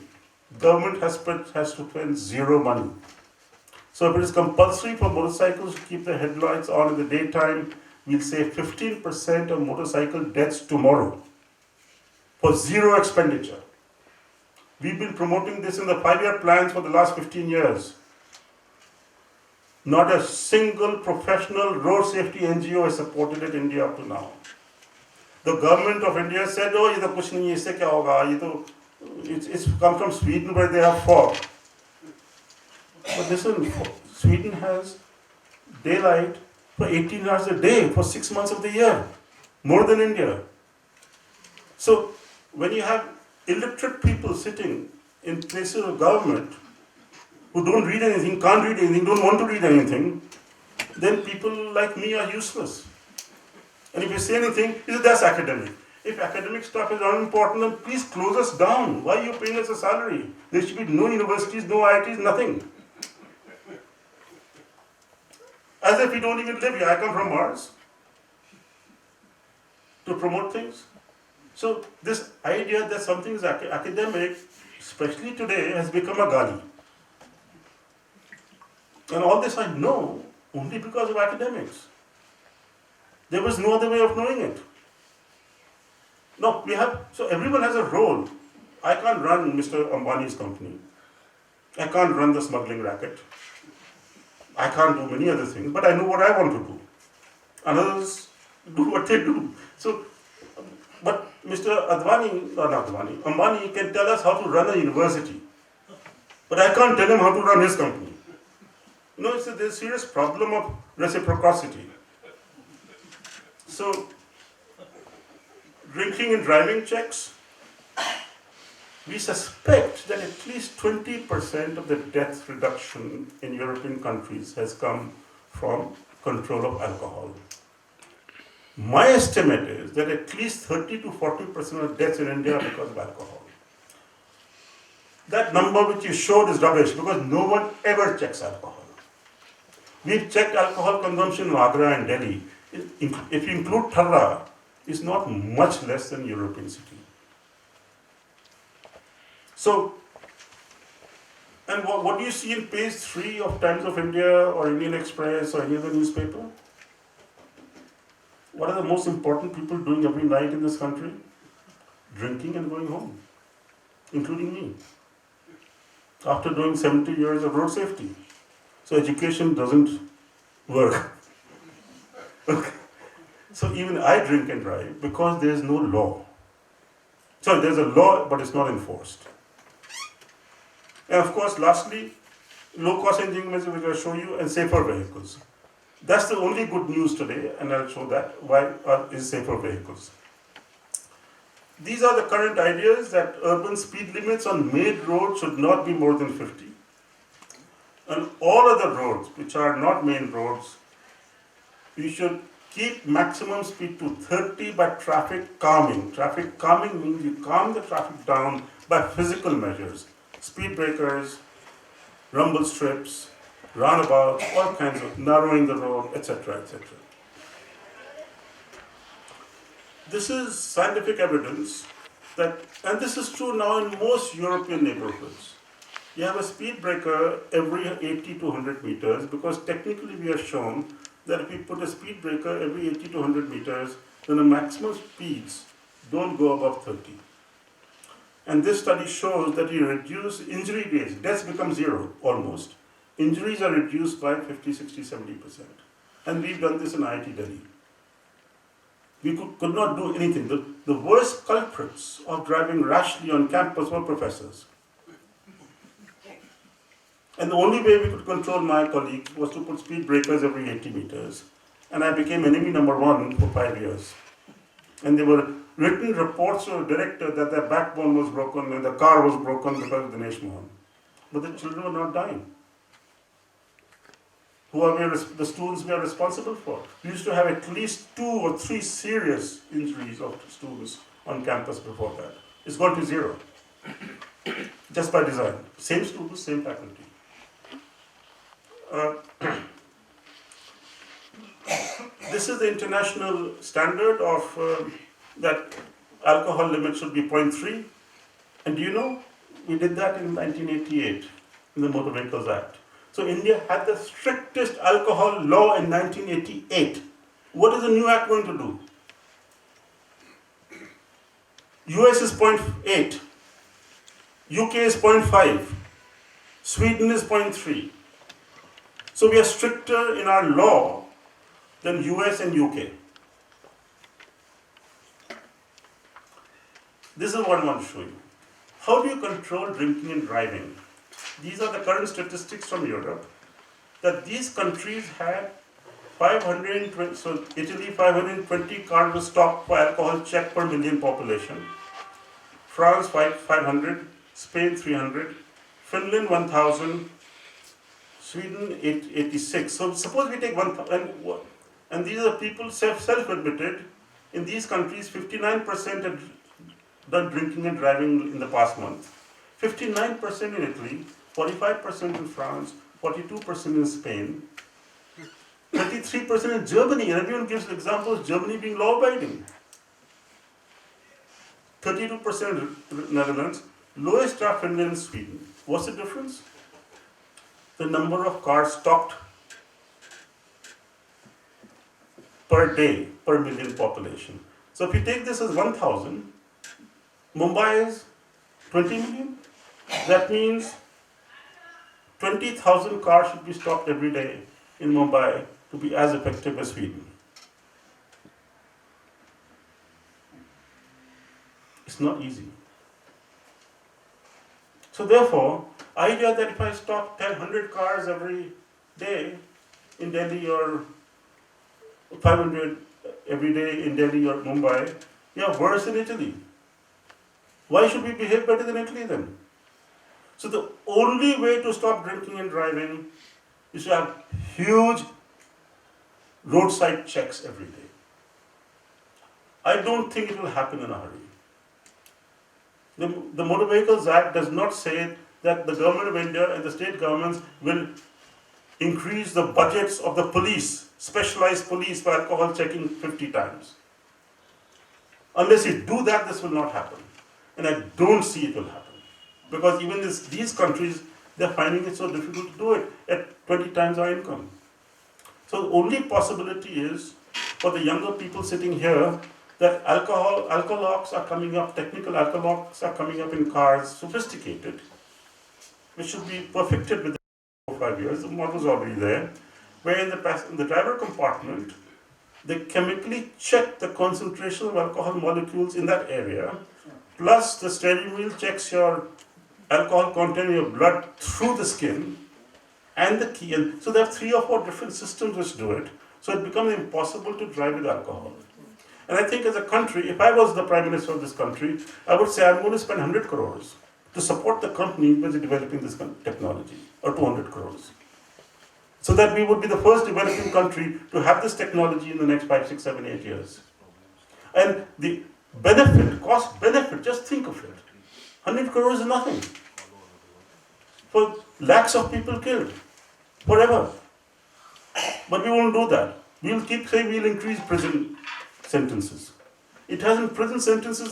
Government has to spend zero money. So if it is compulsory for motorcycles to keep their headlights on in the daytime, we'll save 15% of motorcycle deaths tomorrow for zero expenditure. We've been promoting this in the 5-year plans for the last 15 years. Not a single professional road safety NGO has supported it in India up to now. The government of India said, oh, ये तो कुछ नहीं है, इससे क्या होगा? ये तो it's come from Sweden where they have fog. But listen, Sweden has daylight for 18 hours a day for 6 months of the year, more than India. So when you have illiterate people sitting in places of government who don't read anything, can't read anything, don't want to read anything, then people like me are useless. And if you say anything, that's academic. If academic stuff is unimportant, then please close us down. Why are you paying us a salary? There should be no universities, no IITs, nothing. As if we don't even live here. I come from Mars to promote things. So this idea that something is academic, especially today, has become a gali. And all this I know only because of academics. There was no other way of knowing it. No, so everyone has a role. I can't run Mr. Ambani's company. I can't run the smuggling racket. I can't do many other things, but I know what I want to do. And others do what they do. So, but Mr. Ambani can tell us how to run a university. But I can't tell him how to run his company. There's a serious problem of reciprocity. So, drinking and driving checks, we suspect that at least 20% of the death reduction in European countries has come from control of alcohol. My estimate is that at least 30 to 40% of deaths in India are because of alcohol. That number which you showed is rubbish because no one ever checks alcohol. We've checked alcohol consumption in Agra and Delhi. If you include Tharra, it's not much less than European city. So, and what do you see in page 3 of Times of India or Indian Express or any other newspaper? What are the most important people doing every night in this country? Drinking and going home, including me. After doing 70 years of road safety. So education doesn't work. Okay. So even I drink and drive because there is no law. So there's a law, but it's not enforced. And of course, lastly, low-cost engine which I'll show you, and safer vehicles. That's the only good news today, and I'll show that why is safer vehicles. These are the current ideas that urban speed limits on main roads should not be more than 50. And all other roads, which are not main roads, you should keep maximum speed to 30 by traffic calming. Traffic calming means you calm the traffic down by physical measures. Speed breakers, rumble strips, roundabouts, all kinds of narrowing the road, etc., etc. This is scientific evidence that, and this is true now in most European neighborhoods. You have a speed breaker every 80 to 100 meters because technically we have shown that if we put a speed breaker every 80 to 100 meters, then the maximum speeds don't go above 30. And this study shows that you reduce injury rates, deaths become zero almost. Injuries are reduced by 50, 60, 70%. And we've done this in IIT Delhi. We could not do anything. The worst culprits of driving rashly on campus were professors. And the only way we could control my colleagues was to put speed breakers every 80 meters. And I became enemy number 1 for 5 years. And there were written reports to the director that their backbone was broken and the car was broken because of Dinesh Mohan. But the children were not dying. Who are the students we are responsible for? We used to have at least 2 or 3 serious injuries of students on campus before that. It's gone to zero. Just by design. Same students, same faculty. This is the international standard of that alcohol limit should be 0.3. And do you know, we did that in 1988 in the Motor Vehicles Act. So India had the strictest alcohol law in 1988. What is the new act going to do? US is 0.8. UK is 0.5. Sweden is 0.3. So we are stricter in our law than US and UK. This is what I want to show you. How do you control drinking and driving? These are the current statistics from Europe, that these countries had 520, so Italy 520 cars were stopped for alcohol check per million population. France 500, Spain 300, Finland 1000, Sweden 86. So suppose we take one, and these are people self-admitted. In these countries, 59% had done drinking and driving in the past month. 59% in Italy, 45% in France, 42% in Spain, 33% in Germany, and everyone gives examples, Germany being law-abiding. 32% in Netherlands, lowest are Finland and Sweden. What's the difference? The number of cars stopped per day, per million population. So if you take this as 1,000, Mumbai is 20 million. That means 20,000 cars should be stopped every day in Mumbai to be as effective as Sweden. It's not easy. So therefore, idea that if I stop 100 cars every day in Delhi or 500 every day in Delhi or Mumbai, worse than Italy. Why should we behave better than Italy then? So the only way to stop drinking and driving is to have huge roadside checks every day. I don't think it will happen in a hurry. The Motor Vehicles Act does not say that the government of India and the state governments will increase the budgets of the police, specialized police for alcohol checking 50 times. Unless you do that, this will not happen. And I don't see it will happen. Because even these countries, they're finding it so difficult to do it at 20 times our income. So the only possibility is for the younger people sitting here that alcoholics are coming up, technical alcoholics are coming up in cars, sophisticated, which should be perfected within 4 or 5 years. The model's already there, where in the driver compartment, they chemically check the concentration of alcohol molecules in that area, plus the steering wheel checks your alcohol content in your blood through the skin and the key. And so there are 3 or 4 different systems which do it. So it becomes impossible to drive with alcohol. And I think as a country, if I was the Prime Minister of this country, I would say I'm going to spend 100 crores to support the company which is developing this technology, or 200 crores. So that we would be the first developing country to have this technology in the next 5, 6, 7, 8 years. And the benefit, cost benefit, just think of it. 100 crores is nothing. For lakhs of people killed, forever. But we won't do that. We'll keep saying we'll increase prison sentences. It hasn't, prison sentences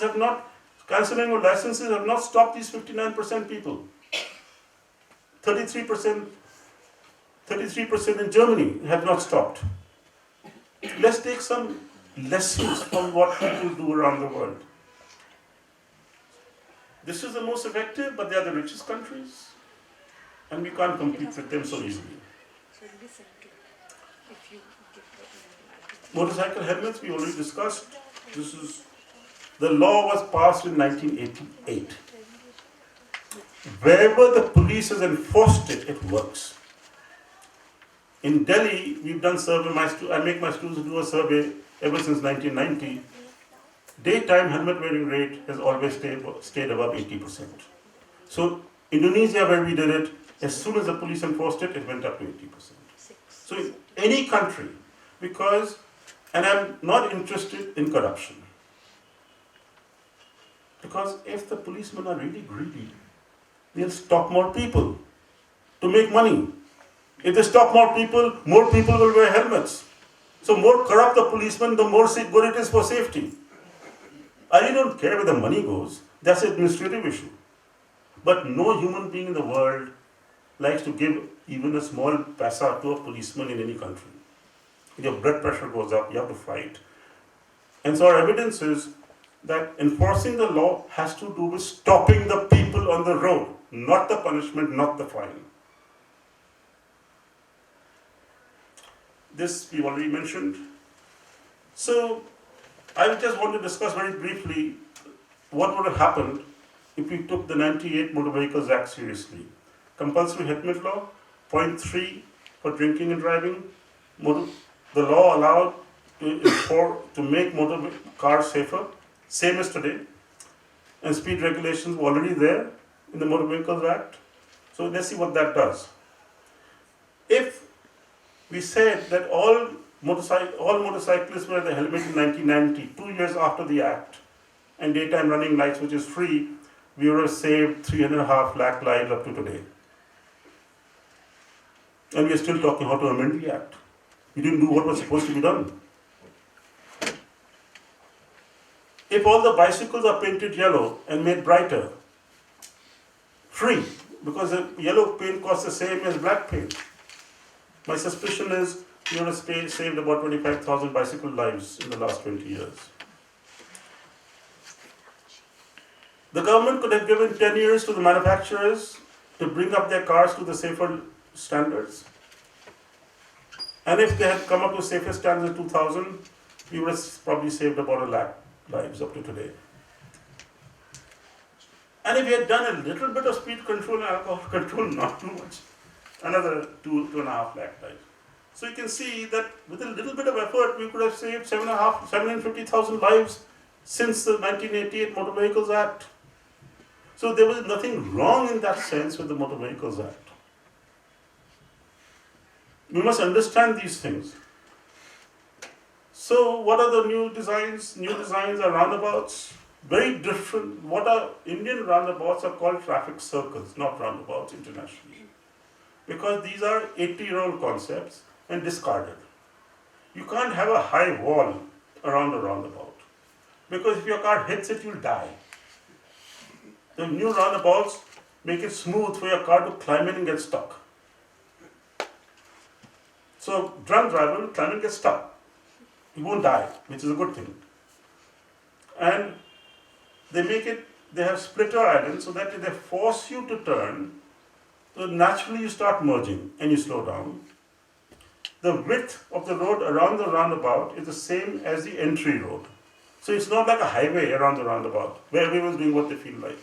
have not, cancelling of licenses have not stopped these 59% people. 33% in Germany have not stopped. Let's take some lessons from what people do around the world. This is the most effective, but they are the richest countries, and we can't compete with them so easily. Motorcycle helmets, we already discussed. The law was passed in 1988. Wherever the police has enforced it, it works. In Delhi, we've done survey. I make my students do a survey ever since 1990. Daytime helmet wearing rate has always stayed above 80%. So Indonesia, where we did it, as soon as the police enforced it, it went up to 80%. So in any country, because, and I'm not interested in corruption. Because if the policemen are really greedy, they'll stop more people to make money. If they stop more people will wear helmets. So more corrupt the policeman, the more good it is for safety. I really don't care where the money goes. That's an administrative issue. But no human being in the world likes to give even a small paisa to a policeman in any country. If your blood pressure goes up, you have to fight. And so our evidence is that enforcing the law has to do with stopping the people on the road, not the punishment, not the fine. This we already mentioned. So I just want to discuss very briefly what would have happened if we took the 98 Motor Vehicles Act seriously. Compulsory helmet law, point 3 for drinking and driving. The law allowed to make motor cars safer, same as today. And speed regulations were already there in the Motor Vehicles Act. So let's see what that does. If we said that all motorcyclists wear the helmet in 1990, 2 years after the act, and daytime running lights, which is free, we would have saved 3.5 lakh lives up to today. And we are still talking how to amend the act. We didn't do what was supposed to be done. If all the bicycles are painted yellow and made brighter, free, because the yellow paint costs the same as black paint. My suspicion is we would have saved about 25,000 bicycle lives in the last 20 years. The government could have given 10 years to the manufacturers to bring up their cars to the safer standards. And if they had come up with safer standards in 2000, we would have probably saved about 1 lakh lives up to today. And if we had done a little bit of speed control and alcohol control, not too much, another 2.5 lakh lives. So you can see that with a little bit of effort, we could have saved 750,000 lives since the 1988 Motor Vehicles Act. So there was nothing wrong in that sense with the Motor Vehicles Act. We must understand these things. So what are the new designs? New designs are roundabouts. Very different. What are Indian roundabouts are called traffic circles, not roundabouts internationally. Because these are 80-year-old concepts and discarded. You can't have a high wall around a roundabout. Because if your car hits it, you'll die. The new roundabouts make it smooth for your car to climb in and get stuck. So drunk driver will climb and get stuck. He won't die, which is a good thing. And they have splitter islands so that if they force you to turn, so naturally you start merging and you slow down. The width of the road around the roundabout is the same as the entry road. So it's not like a highway around the roundabout where everyone's doing what they feel like.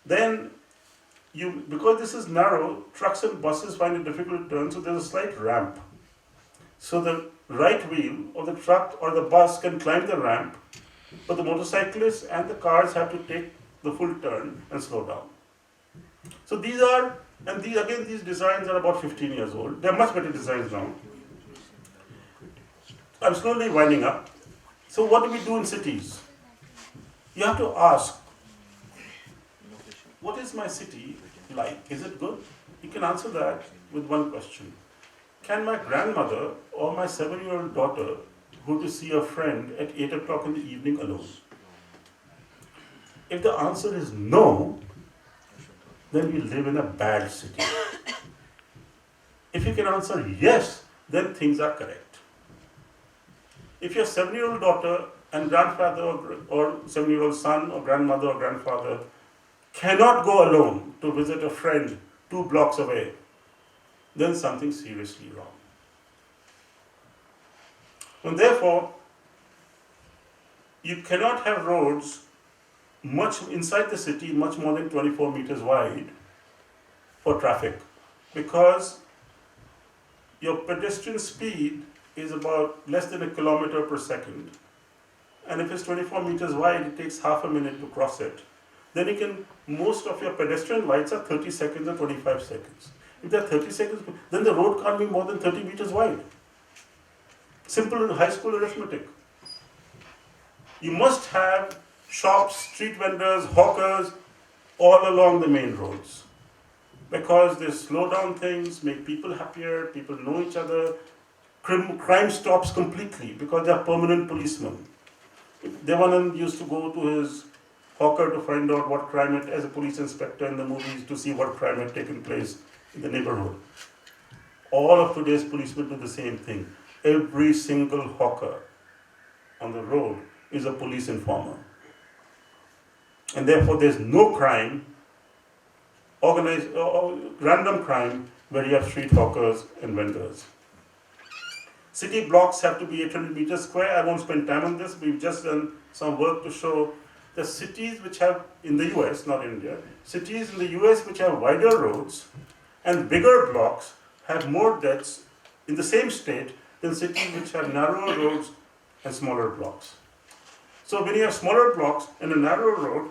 Then, because this is narrow, trucks and buses find it difficult to turn, so there's a slight ramp. So the right wheel of the truck or the bus can climb the ramp, but the motorcyclists and the cars have to take the full turn and slow down. So these designs are about 15 years old. They're much better designs now. I'm slowly winding up. So what do we do in cities? You have to ask, what is my city like? Is it good? You can answer that with one question. Can my grandmother or my 7-year-old daughter go to see a friend at 8 o'clock in the evening alone? If the answer is no, then we live in a bad city. If you can answer yes, then things are correct. If your 7-year-old daughter and grandfather or 7-year-old son or grandmother or grandfather cannot go alone to visit a friend 2 blocks away, then something's seriously wrong. And therefore, you cannot have roads much inside the city, much more than 24 meters wide for traffic, because your pedestrian speed is about less than 1 kilometer per second. And if it's 24 meters wide, it takes half a minute to cross it. Then most of your pedestrian lights are 30 seconds or 25 seconds. If they're 30 seconds, then the road can't be more than 30 meters wide. Simple high school arithmetic. You must have shops, street vendors, hawkers, all along the main roads. Because they slow down things, make people happier, people know each other. Crime stops completely because they are permanent policemen. Devanand used to go to his hawker to find out what crime had, as a police inspector in the movies, to see what crime had taken place in the neighborhood. All of today's policemen do the same thing. Every single hawker on the road is a police informer. And therefore there's no crime, organized or random crime, where you have street hawkers and vendors. City blocks have to be 800 meters square. I won't spend time on this. We've just done some work to show the cities which have, in the US, not India, cities in the US which have wider roads and bigger blocks have more deaths in the same state than cities which have narrower roads and smaller blocks. So when you have smaller blocks and a narrower road,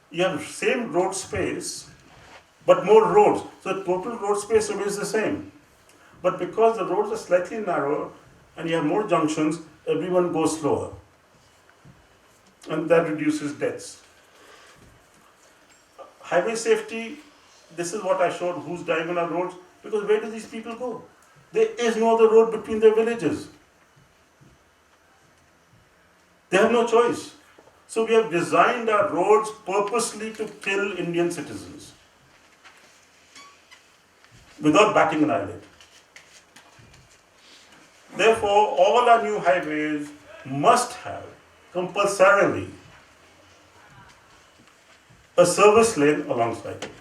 you have same road space, but more roads. So the total road space remains the same. But because the roads are slightly narrower and you have more junctions, everyone goes slower. And that reduces deaths. Highway safety, this is what I showed, who's dying on our roads, because where do these people go? There is no other road between their villages. They have no choice. So we have designed our roads purposely to kill Indian citizens without batting an eyelid. Therefore, all our new highways must have compulsorily a service lane alongside it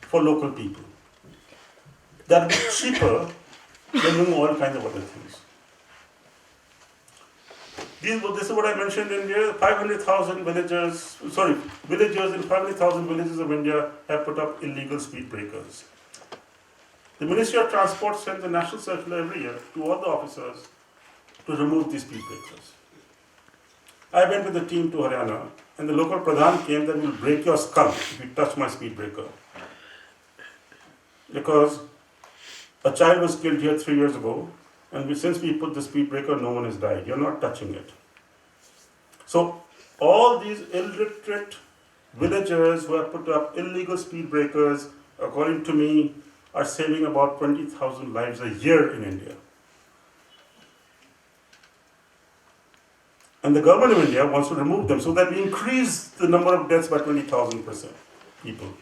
for local people. That will be cheaper than doing all kinds of other things. This is what I mentioned in India. 500,000 villagers in 500,000 villages of India have put up illegal speed breakers. The Ministry of Transport sends a national circular every year to all the officers to remove these speed breakers. I went with the team to Haryana, and the local Pradhan came that will break your skull if you touch my speed breaker. Because a child was killed here 3 years ago, and since we put the speed breaker, no one has died. You're not touching it. So all these illiterate villagers who have put up illegal speed breakers, according to me, are saving about 20,000 lives a year in India. And the government of India wants to remove them so that we increase the number of deaths by 20,000 people.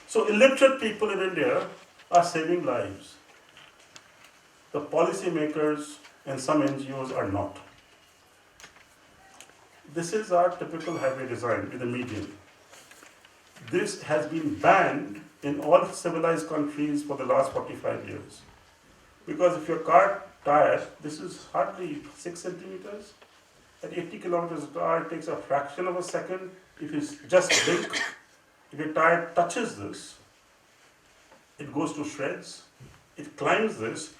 So illiterate people in India are saving lives. The policymakers and some NGOs are not. This is our typical highway design with a median. This has been banned in all civilized countries for the last 45 years. Because if your car tire, this is hardly 6 centimeters. At 80 kilometers an hour, it takes a fraction of a second. If you just blink, if your tire touches this, it goes to shreds. It climbs this.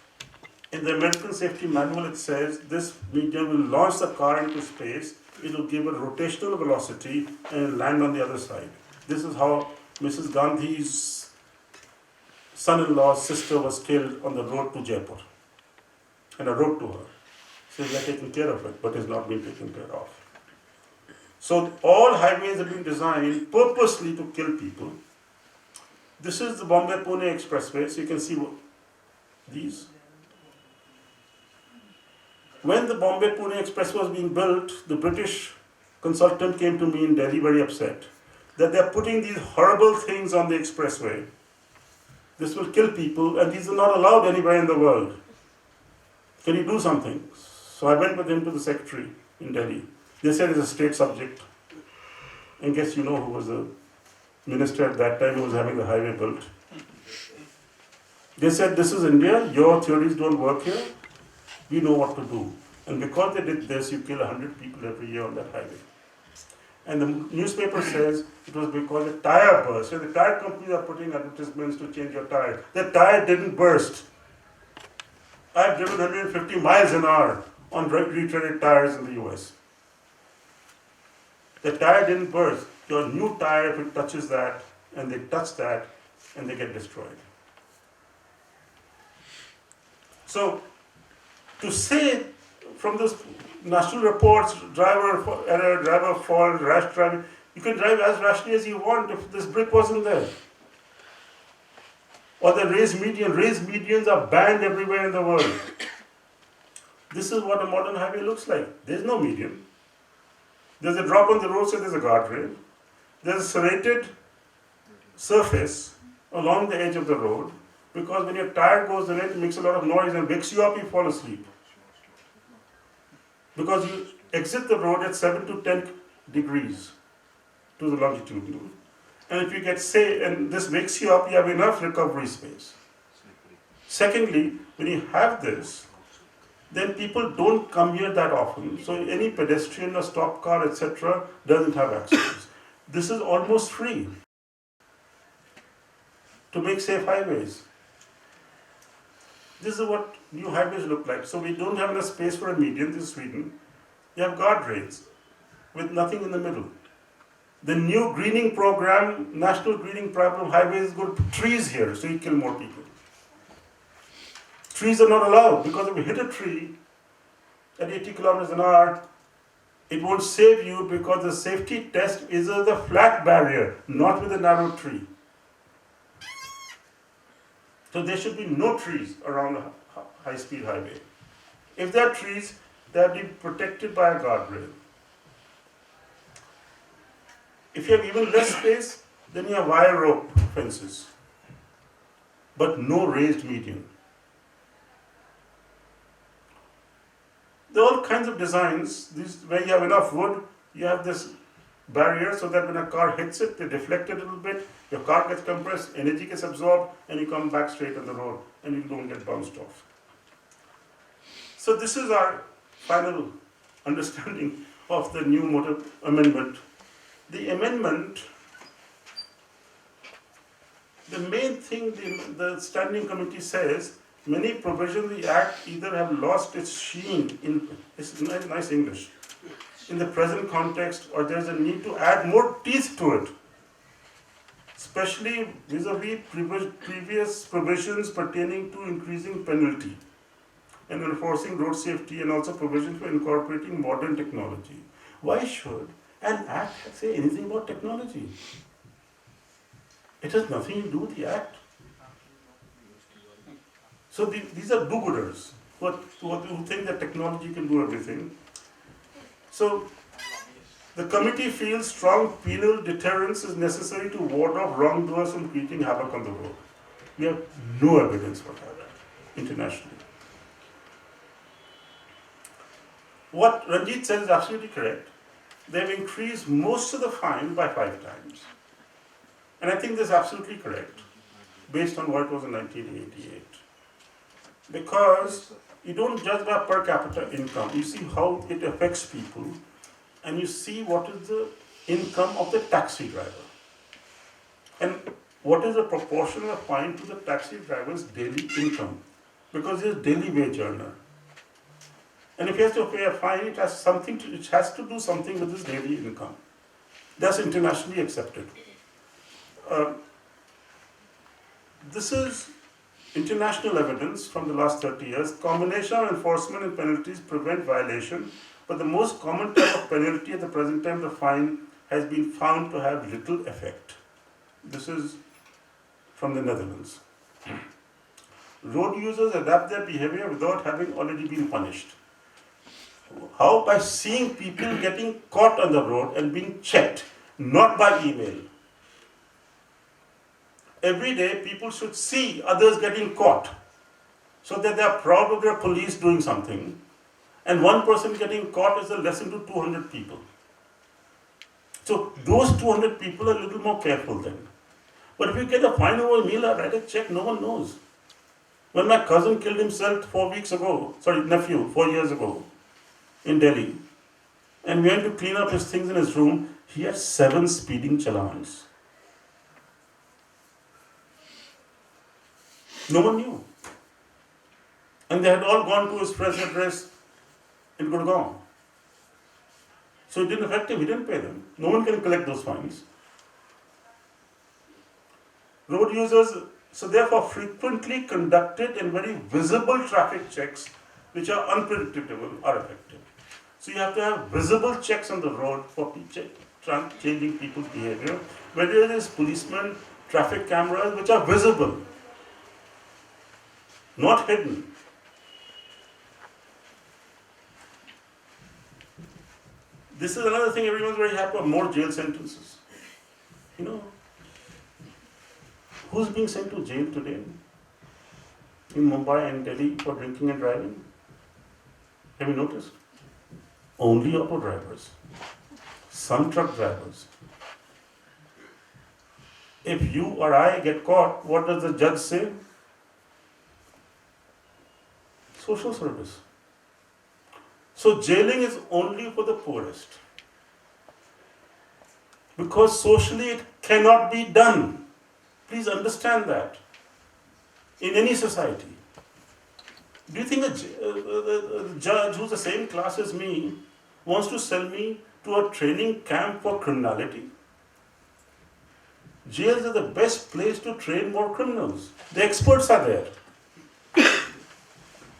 In the American Safety Manual, it says this median will launch the car into space. It will give a rotational velocity and land on the other side. This is how Mrs. Gandhi's son-in-law's sister was killed on the road to Jaipur. And I wrote to her. So we are taking care of it, but it's not being taken care of. So all highways have been designed purposely to kill people. This is the Bombay-Pune Expressway, so you can see these. When the Bombay-Pune Expressway was being built, the British consultant came to me in Delhi very upset that they are putting these horrible things on the expressway. This will kill people, and these are not allowed anywhere in the world. Can you do something? So I went with him to the secretary in Delhi. They said it's a state subject. And guess you know who was the minister at that time who was having the highway built. They said, this is India, your theories don't work here, we know what to do. And because they did this, you kill 100 people every year on that highway. And the newspaper says it was because a tire burst. So the tire companies are putting advertisements to change your tire. The tire didn't burst. I've driven 150 miles an hour on retreaded tires in the US. The tire didn't burst. Your new tire, if it touches that, and they touch that, and they get destroyed. So, to say from this national reports, driver error, driver fault, rash driving, you can drive as rashly as you want if this brick wasn't there. Or the raised median. Raised medians are banned everywhere in the world. This is what a modern highway looks like. There's no median. There's a drop on the road, so there's a guardrail. There's a serrated surface along the edge of the road, because when your tire goes in it, it makes a lot of noise and wakes you up, you fall asleep. Because you exit the road at 7 to 10 degrees to the longitudinal. And if you get and this wakes you up, you have enough recovery space. Secondly, when you have this, then people don't come here that often. So any pedestrian or stop car, etc., doesn't have access. This is almost free to make safe highways. This is what new highways look like. So we don't have enough space for a median. This is Sweden. You have guardrails with nothing in the middle. The new greening program, national greening program, highways go to trees here, so you kill more people. Trees are not allowed because if you hit a tree at 80 kilometers an hour, it won't save you because the safety test is with a flat barrier, not with a narrow tree. So there should be no trees around a high-speed highway. If there are trees, they have been protected by a guardrail. If you have even less space, then you have wire rope fences, but no raised median. There are all kinds of designs. Where you have enough wood, you have this barrier so that when a car hits it, they deflect it a little bit, your car gets compressed, energy gets absorbed, and you come back straight on the road, and you don't get bounced off. So this is our final understanding of the new motor amendment. The amendment, the main thing the standing committee says, many provisions of the Act either have lost its sheen in, it's nice English, in the present context, or there is a need to add more teeth to it, especially vis-a-vis previous provisions pertaining to increasing penalty and enforcing road safety, and also provisions for incorporating modern technology. Why should an Act say anything about technology? It has nothing to do with the Act. So these are do-gooders who think that technology can do everything. So the committee feels strong penal deterrence is necessary to ward off wrongdoers from creating havoc on the road. We have no evidence for that internationally. What Ranjit says is absolutely correct. They've increased most of the fine by 5 times. And I think this is absolutely correct, based on what it was in 1988. Because you don't judge by per capita income, you see how it affects people, and you see what is the income of the taxi driver. And what is the proportion of the fine to the taxi driver's daily income? Because he is a daily wage earner. And if he has to pay a fine, it has to do something with his daily income. That's internationally accepted. This is international evidence from the last 30 years. Combination of enforcement and penalties prevent violation, but the most common type of penalty at the present time, the fine, has been found to have little effect. This is from the Netherlands. Road users adapt their behavior without having already been punished. How? By seeing people getting caught on the road and being checked, not by email. Every day, people should see others getting caught so that they are proud of their police doing something. And one person getting caught is a lesson to 200 people. So those 200 people are a little more careful then. But if you get a fine over email or write a check, no one knows. When my cousin killed himself 4 years ago, in Delhi, and we went to clean up his things in his room, he had 7 speeding challans. No one knew. And they had all gone to his friend's address in Gurgaon. So it didn't affect him, he didn't pay them. No one can collect those fines. Road users, so therefore frequently conducted and very visible traffic checks, which are unpredictable, are effective. So you have to have visible checks on the road for changing people's behavior, whether it is policemen, traffic cameras, which are visible, not hidden. This is another thing everyone's very happy about, more jail sentences. You know, who's being sent to jail today in Mumbai and Delhi for drinking and driving? Have you noticed? Only auto drivers, some truck drivers. If you or I get caught, what does the judge say? Social service. So jailing is only for the poorest. Because socially it cannot be done. Please understand that. In any society. Do you think a judge who's the same class as me wants to send me to a training camp for criminality? Jails are the best place to train more criminals. The experts are there.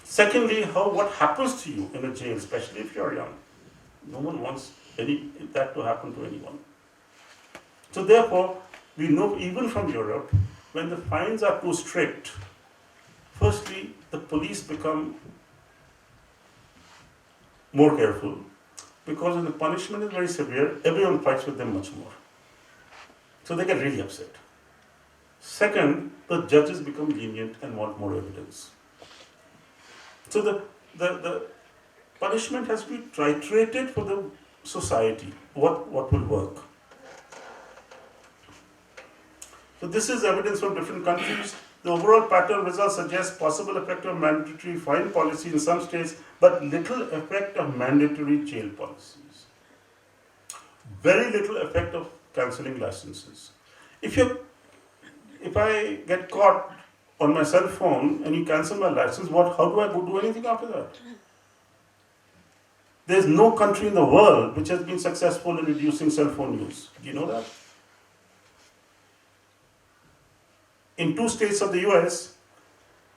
Secondly, what happens to you in a jail, especially if you're young? No one wants that to happen to anyone. So therefore, we know even from Europe, when the fines are too strict, firstly, the police become more careful, because when the punishment is very severe, everyone fights with them much more. So they get really upset. Second, the judges become lenient and want more evidence. So the punishment has to be titrated for the society, what will work. So this is evidence from different countries. The overall pattern results suggest possible effect of mandatory fine policy in some states, but little effect of mandatory jail policies. Very little effect of cancelling licenses. If I get caught on my cell phone and you cancel my license, how do I do anything after that? There's no country in the world which has been successful in reducing cell phone use. Do you know that? In 2 states of the US,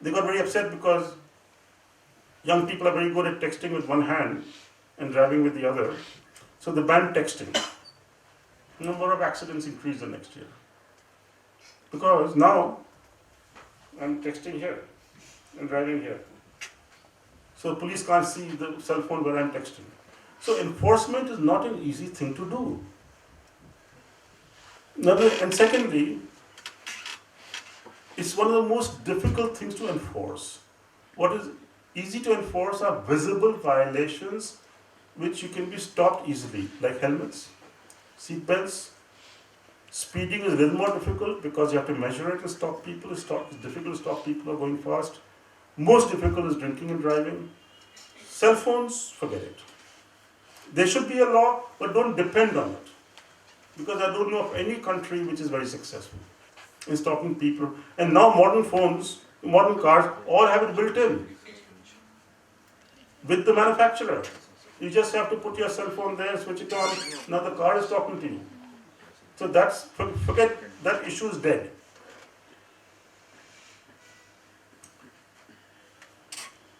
they got very upset because young people are very good at texting with one hand and driving with the other. So they banned texting. The number of accidents increased the next year. Because now I'm texting here and driving here. So police can't see the cell phone where I'm texting. So enforcement is not an easy thing to do. And secondly, it's one of the most difficult things to enforce. What is easy to enforce are visible violations which you can be stopped easily, like helmets, seatbelts. Speeding is a little more difficult because you have to measure it and stop people. It's difficult to stop people who are going fast. Most difficult is drinking and driving. Cell phones, forget it. There should be a law, but don't depend on it. Because I don't know of any country which is very successful in stopping people. And now modern phones, modern cars, all have it built in with the manufacturer. You just have to put your cell phone there, switch it on, now the car is talking to you. So forget, that issue is dead.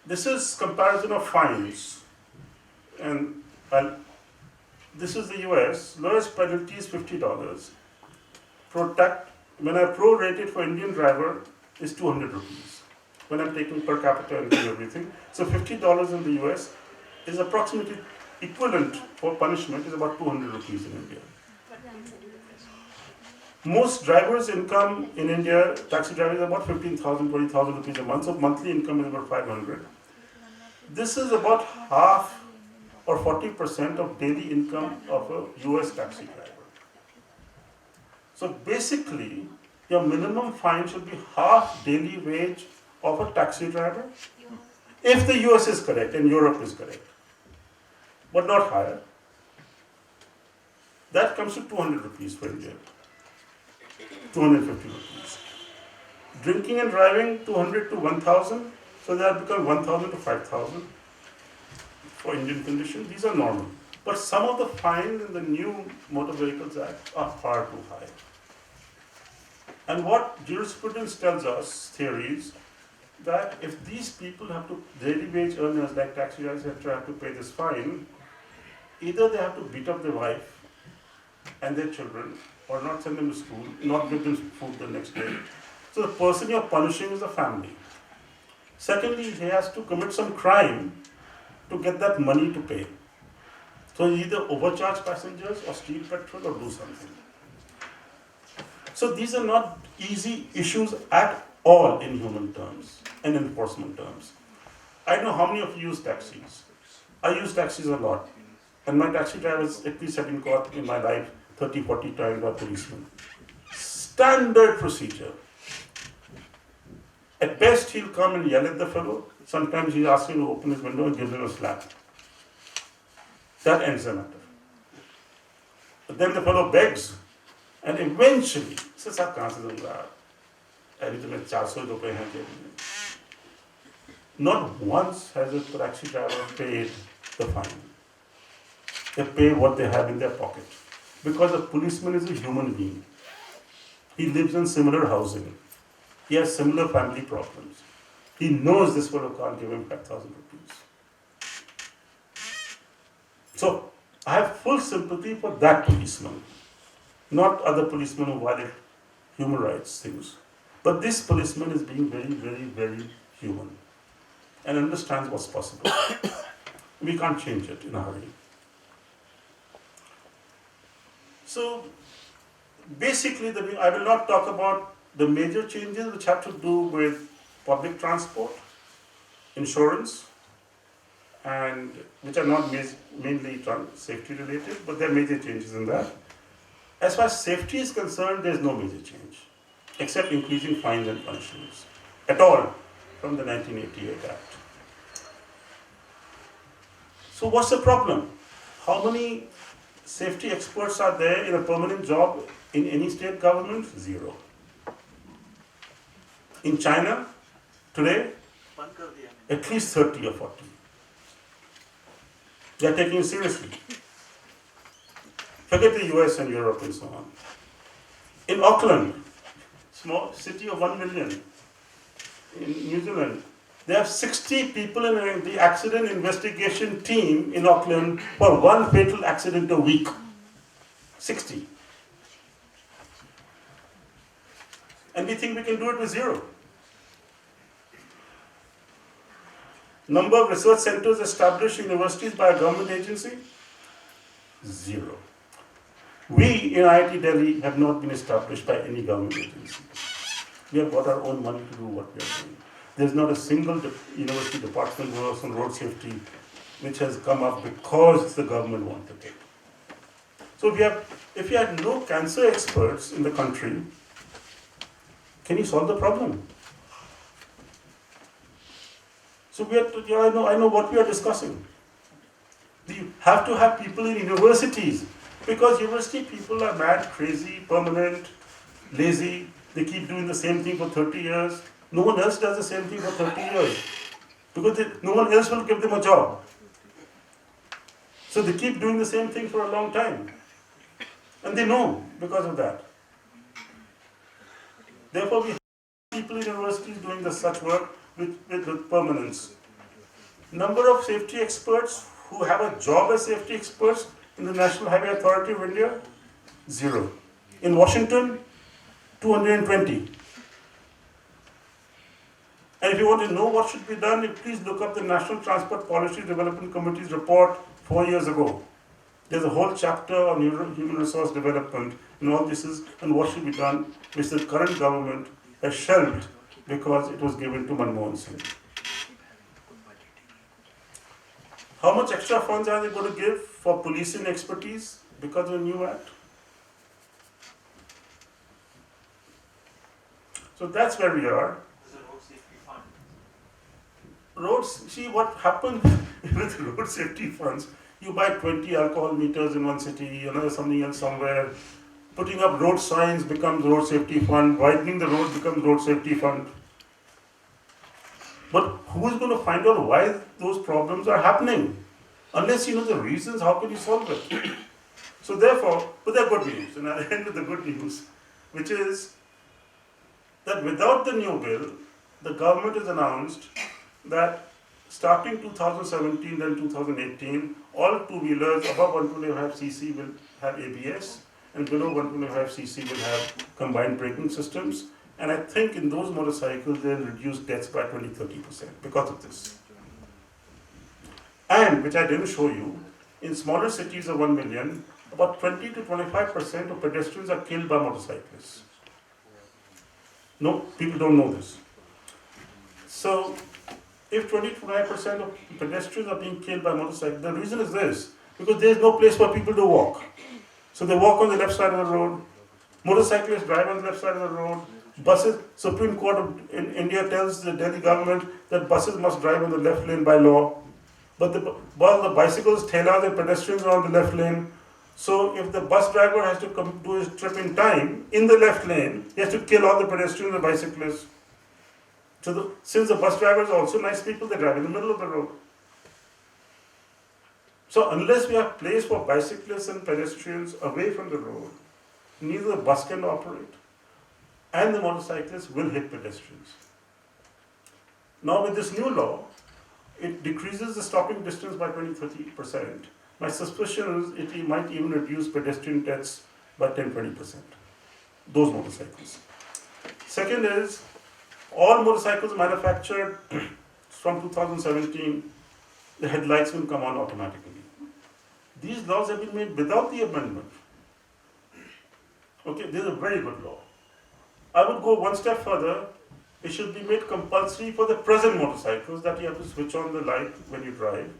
This is comparison of fines. And this is the US. Lowest penalty is $50. When I prorate it for Indian driver, is 200 rupees. When I'm taking per capita and everything. So $50 in the US is approximately equivalent for punishment is about 200 rupees in India. Most drivers' income in India, taxi drivers, is about 15,000, 20,000 rupees a month. So monthly income is about 500. This is about half or 40% of daily income of a US taxi driver. So basically, your minimum fine should be half daily wage of a taxi driver, if the US is correct and Europe is correct, but not higher. That comes to 200 rupees for India, 250 rupees. Drinking and driving, 200 to 1,000, so they have become 1,000 to 5,000 for Indian conditions. These are normal. But some of the fines in the new Motor Vehicles Act are far too high. And what jurisprudence tells us, theories, that if these people have to, daily wage earners like taxi drivers have to pay this fine, either they have to beat up their wife and their children, or not send them to school, not give them food the next day. So the person you're punishing is the family. Secondly, he has to commit some crime to get that money to pay. So either overcharge passengers or steal petrol or do something. So these are not easy issues at all in human terms and enforcement terms. I don't know how many of you use taxis. I use taxis a lot. And my taxi drivers at least have been caught in my life 30, 40 times by policemen. Standard procedure. At best, he'll come and yell at the fellow. Sometimes he'll ask him to open his window and give him a slap. That ends the matter. But then the fellow begs, and eventually, says, "Sir, kahan se दूंगा? अभी तो मैं 400 रुपए हैं जेब में." Not once has a taxi driver paid the fine. They pay what they have in their pocket. Because a policeman is a human being. He lives in similar housing. He has similar family problems. He knows this fellow can't give him 5,000 rupees. So, I have full sympathy for that policeman, not other policemen who violate human rights things. But this policeman is being very, very, very human and understands what's possible. We can't change it in a hurry. So, basically, I will not talk about the major changes which have to do with public transport, insurance, and which are not mainly safety related, but there are major changes in that. As far as safety is concerned, there is no major change, except increasing fines and punishments at all from the 1988 Act. So what's the problem? How many safety experts are there in a permanent job in any state government? Zero. In China, today, at least 30 or 40. They are taking it seriously. Forget the US and Europe and so on. In Auckland, small city of 1 million, in New Zealand, they have 60 people in the accident investigation team in Auckland for one fatal accident a week. 60. And we think we can do it with zero. Number of research centers established in universities by a government agency? Zero. We in IIT Delhi have not been established by any government agency. We have got our own money to do what we are doing. There's not a single university department works on road safety which has come up because the government wanted it. So if you had no cancer experts in the country, can you solve the problem? So I know what we are discussing. You have to have people in universities because university people are mad, crazy, permanent, lazy. They keep doing the same thing for 30 years. No one else does the same thing for 30 years because no one else will give them a job. So they keep doing the same thing for a long time. And they know because of that. Therefore, we have people in universities doing such work with permanence. Number of safety experts who have a job as safety experts in the National Highway Authority of India? Zero. In Washington, 220. And if you want to know what should be done, please look up the National Transport Policy Development Committee's report 4 years ago. There's a whole chapter on human resource development and all this is and what should be done, which the current government has shelved because it was given to Manmohan Singh. How much extra funds are they going to give for policing expertise because of the new act? So that's where we are. Roads, see what happened with road safety funds. You buy 20 alcohol meters in one city, another something else somewhere. Putting up road signs becomes road safety fund. Widening the road becomes road safety fund. But who is going to find out why those problems are happening? Unless you know the reasons, how can you solve it? So therefore, but they're good news. And I'll end with the good news, which is that without the new bill, the government has announced that starting 2017 then 2018, all two-wheelers above 125cc will have ABS and below 125cc will have combined braking systems. And I think in those motorcycles they'll reduce deaths by 20-30% because of this. And, which I didn't show you, in smaller cities of 1 million, about 20 to 25% of pedestrians are killed by motorcyclists. No, people don't know this. So, if 20 to 25% of pedestrians are being killed by motorcycles, the reason is this, because there is no place for people to walk. So they walk on the left side of the road, motorcyclists drive on the left side of the road, buses, Supreme Court of India tells the Delhi government that buses must drive on the left lane by law, but while the bicycles, thelas and pedestrians are on the left lane. So if the bus driver has to come do his trip in time, in the left lane, he has to kill all the pedestrians and bicyclists. Since the bus drivers are also nice people, they drive in the middle of the road. So unless we have place for bicyclists and pedestrians away from the road, neither the bus can operate and the motorcyclists will hit pedestrians. Now with this new law, it decreases the stopping distance by 20-30%. My suspicion is it might even reduce pedestrian deaths by 10-20%. Those motorcycles. Second is, all motorcycles manufactured from 2017, the headlights will come on automatically. These laws have been made without the amendment. Okay, this is a very good law. I would go one step further. It should be made compulsory for the present motorcycles that you have to switch on the light when you drive.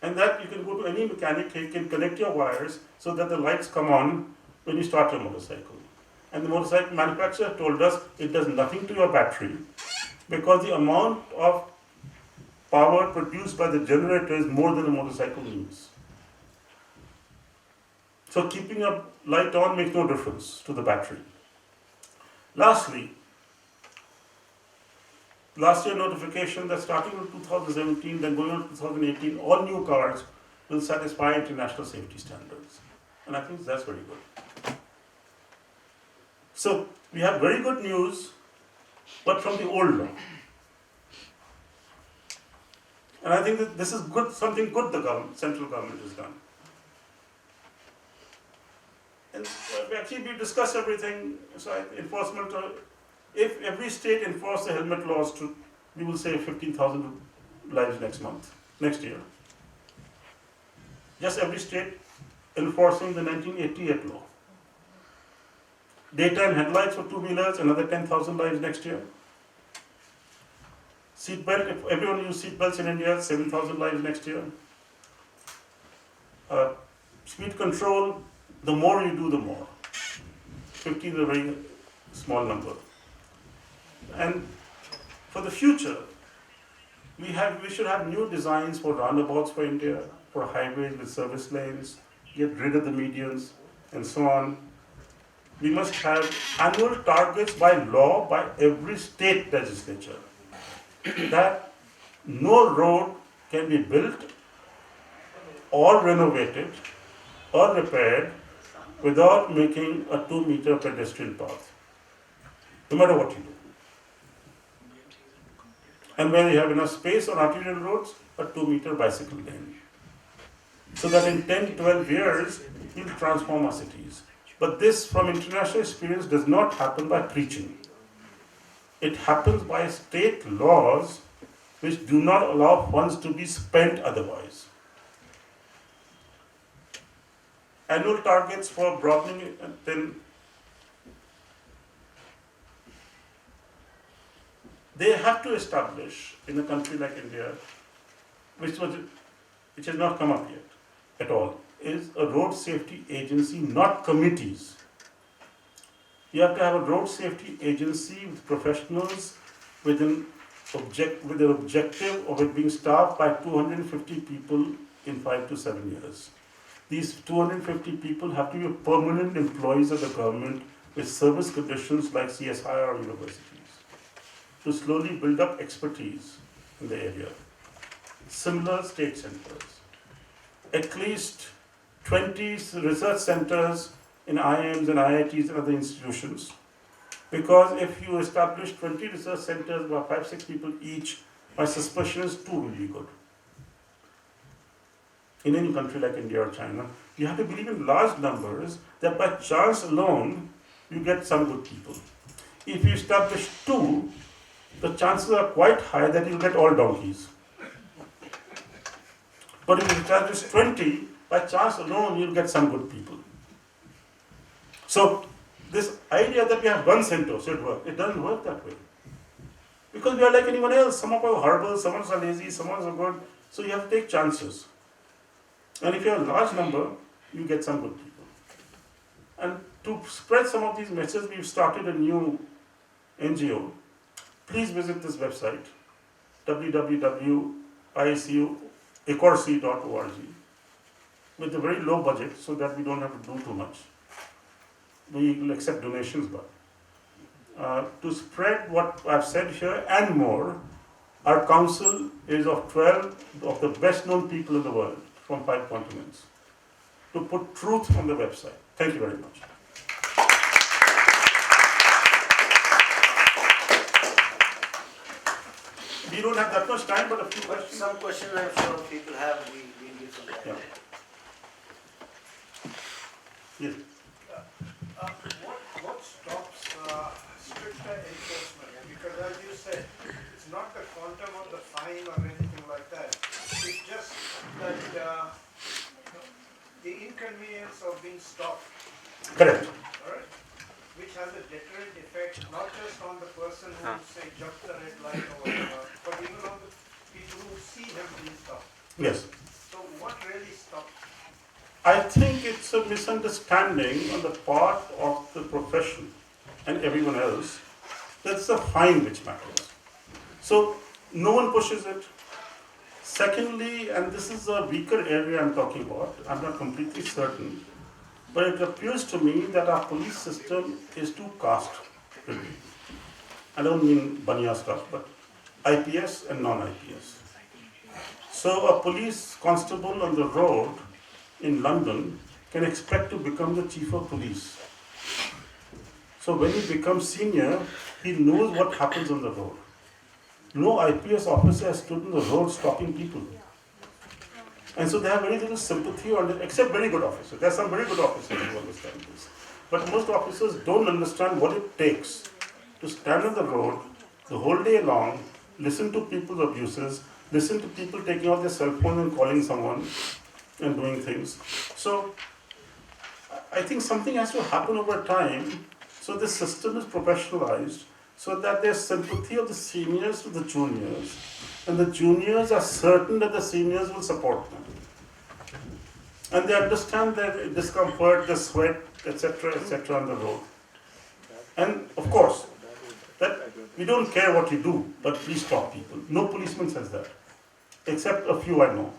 And that you can go to any mechanic, he can connect your wires so that the lights come on when you start your motorcycle. And the motorcycle manufacturer told us it does nothing to your battery because the amount of power produced by the generator is more than the motorcycle needs. So keeping a light on makes no difference to the battery. Lastly, last year notification that starting in 2017, then going on to 2018, all new cars will satisfy international safety standards. And I think that's very good. So we have very good news, but from the old law. And I think that this is good, something good the central government has done. And actually we discussed everything, so enforcement, if every state enforced the helmet laws, we will save 15,000 lives next year. Just every state enforcing the 1988 law. Daytime headlights for two-wheelers, another 10,000 lives next year. Seatbelt, if everyone uses seatbelts in India, 7,000 lives next year. Speed control, the more you do, the more. 50 is a very small number. And for the future, we should have new designs for roundabouts for India, for highways with service lanes, get rid of the medians, and so on. We must have annual targets by law by every state legislature that no road can be built or renovated or repaired without making a 2-meter pedestrian path, no matter what you do. And when you have enough space on arterial roads, a 2-meter bicycle lane. So that in 10-12 years, we'll transform our cities. But this, from international experience, does not happen by preaching. It happens by state laws which do not allow funds to be spent otherwise. Annual targets for broadening, then they have to establish in a country like India, which has not come up yet at all, is a road safety agency, not committees. You have to have a road safety agency with professionals with an objective of it being staffed by 250 people in 5 to 7 years. These 250 people have to be permanent employees of the government with service conditions like CSI or universities to slowly build up expertise in the area. Similar state centers. At least 20 research centers in IIMs and IITs and other institutions. Because if you establish 20 research centers by 5-6 people each, my suspicion is 2 will be good. In any country like India or China, you have to believe in large numbers that by chance alone, you get some good people. If you establish 2, the chances are quite high that you'll get all donkeys. But if you establish 20, by chance alone, you'll get some good people. So, this idea that we have one center should work, it doesn't work that way. Because we are like anyone else. Some of us are horrible, some of us are lazy, some of us are good. So you have to take chances. And if you have a large number, you get some good people. And to spread some of these messages, we've started a new NGO. Please visit this website, www.icu.org, with a very low budget so that we don't have to do too much. We will accept donations, but to spread what I've said here and more. Our council is of 12 of the best known people in the world from 5 continents to put truth on the website. Thank you very much. We don't have that much time, but a few questions. Some questions I'm sure people have, we give some time. Yeah. Yes. What stops stricter enforcement? Because as you said, it's not the quantum of the fine or anything like that. It's just that the inconvenience of being stopped. Correct. All right? Which has a deterrent effect, not just on the person who, say, jumped the red light or whatever, but even on the people who see him being stopped. Yes. So what really stops? I think it's a misunderstanding on the part of the profession and everyone else. That's the fine which matters. So no one pushes it. Secondly, and this is a weaker area I'm talking about, I'm not completely certain, but it appears to me that our police system is too caste driven. I don't mean Baniya stuff, but IPS and non-IPS. So a police constable on the road in London can expect to become the chief of police. So when he becomes senior, he knows what happens on the road. No IPS officer has stood on the road stopping people. And so they have very little sympathy on it, except very good officers. There are some very good officers who understand this. But most officers don't understand what it takes to stand on the road the whole day long, listen to people's abuses, listen to people taking out their cell phone and calling someone and doing things. So I think something has to happen over time so the system is professionalized so that there's sympathy of the seniors to the juniors and the juniors are certain that the seniors will support them. And they understand their discomfort, the sweat, etc., on the road. And of course, that we don't care what you do, but please stop people. No policeman says that, except a few I know.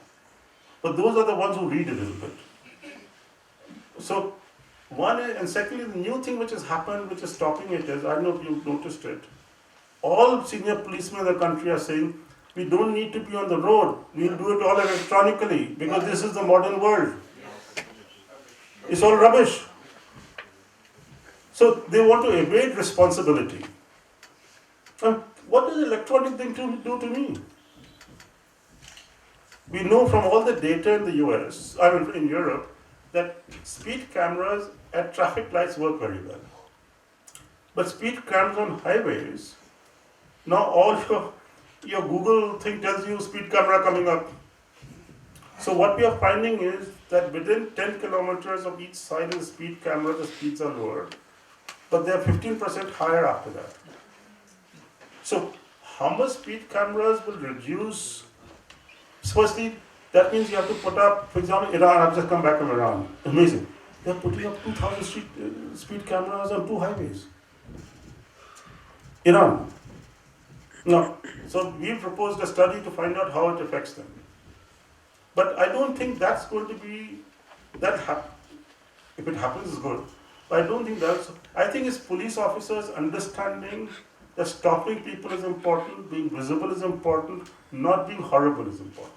But those are the ones who read a little bit. So, one is, and secondly, the new thing which has happened, which is stopping it is, I don't know if you've noticed it, all senior policemen in the country are saying, we don't need to be on the road, we'll do it all electronically, because this is the modern world. It's all rubbish. So, they want to evade responsibility. And what does electronic thing do to me? We know from all the data in the US, in Europe, that speed cameras at traffic lights work very well. But speed cameras on highways, now all your Google thing tells you speed camera coming up. So what we are finding is that within 10 kilometers of each side of the speed camera, the speeds are lower, but they are 15% higher after that. So how much speed cameras will reduce? Firstly, that means you have to put up, for example, Iran, I've just come back from Iran, amazing. They're putting up 2,000 speed cameras on 2 highways. Iran. No. So we proposed a study to find out how it affects them. But I don't think that's going to be, if it happens, it's good. But I don't think that's, I think it's police officers understanding that stopping people is important, being visible is important, not being horrible is important.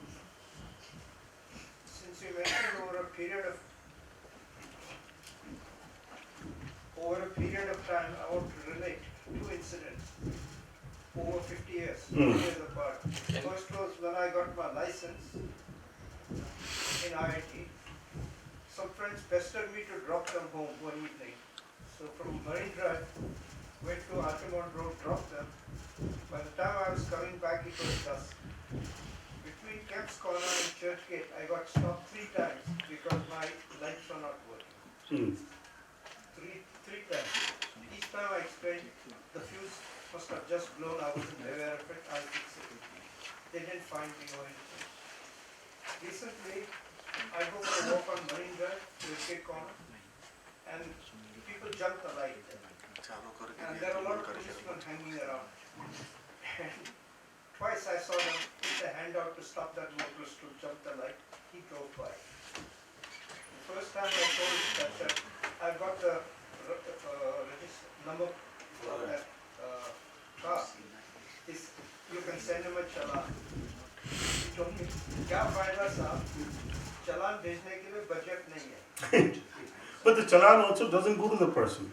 Since you mentioned over a period of time, I want to relate 2 incidents over 50 years, 50 years apart. First was when I got my license in IIT. Some friends pestered me to drop them home one evening. So from Marine Drive, went to Altamont Road, dropped them. By the time I was coming back, it was dusk. Between Kemp's Corner and Churchgate, I got stopped 3 times because my lights were not working. Three times. Each time I explained, the fuse must have just blown, I wasn't aware of it, I'll fix it. They didn't find me or anything. Recently, I go for a walk on Marine Drive, Churchgate Corner, and people jump the light. And there are a lot of policemen hanging around. And twice I saw them put their hand out to stop that motorist to jump the light. He drove by. The first time I told that I've got the register number for that क्या फायदा साहब चालान भेजने के लिए budget नहीं है. But the challan also doesn't go to the person.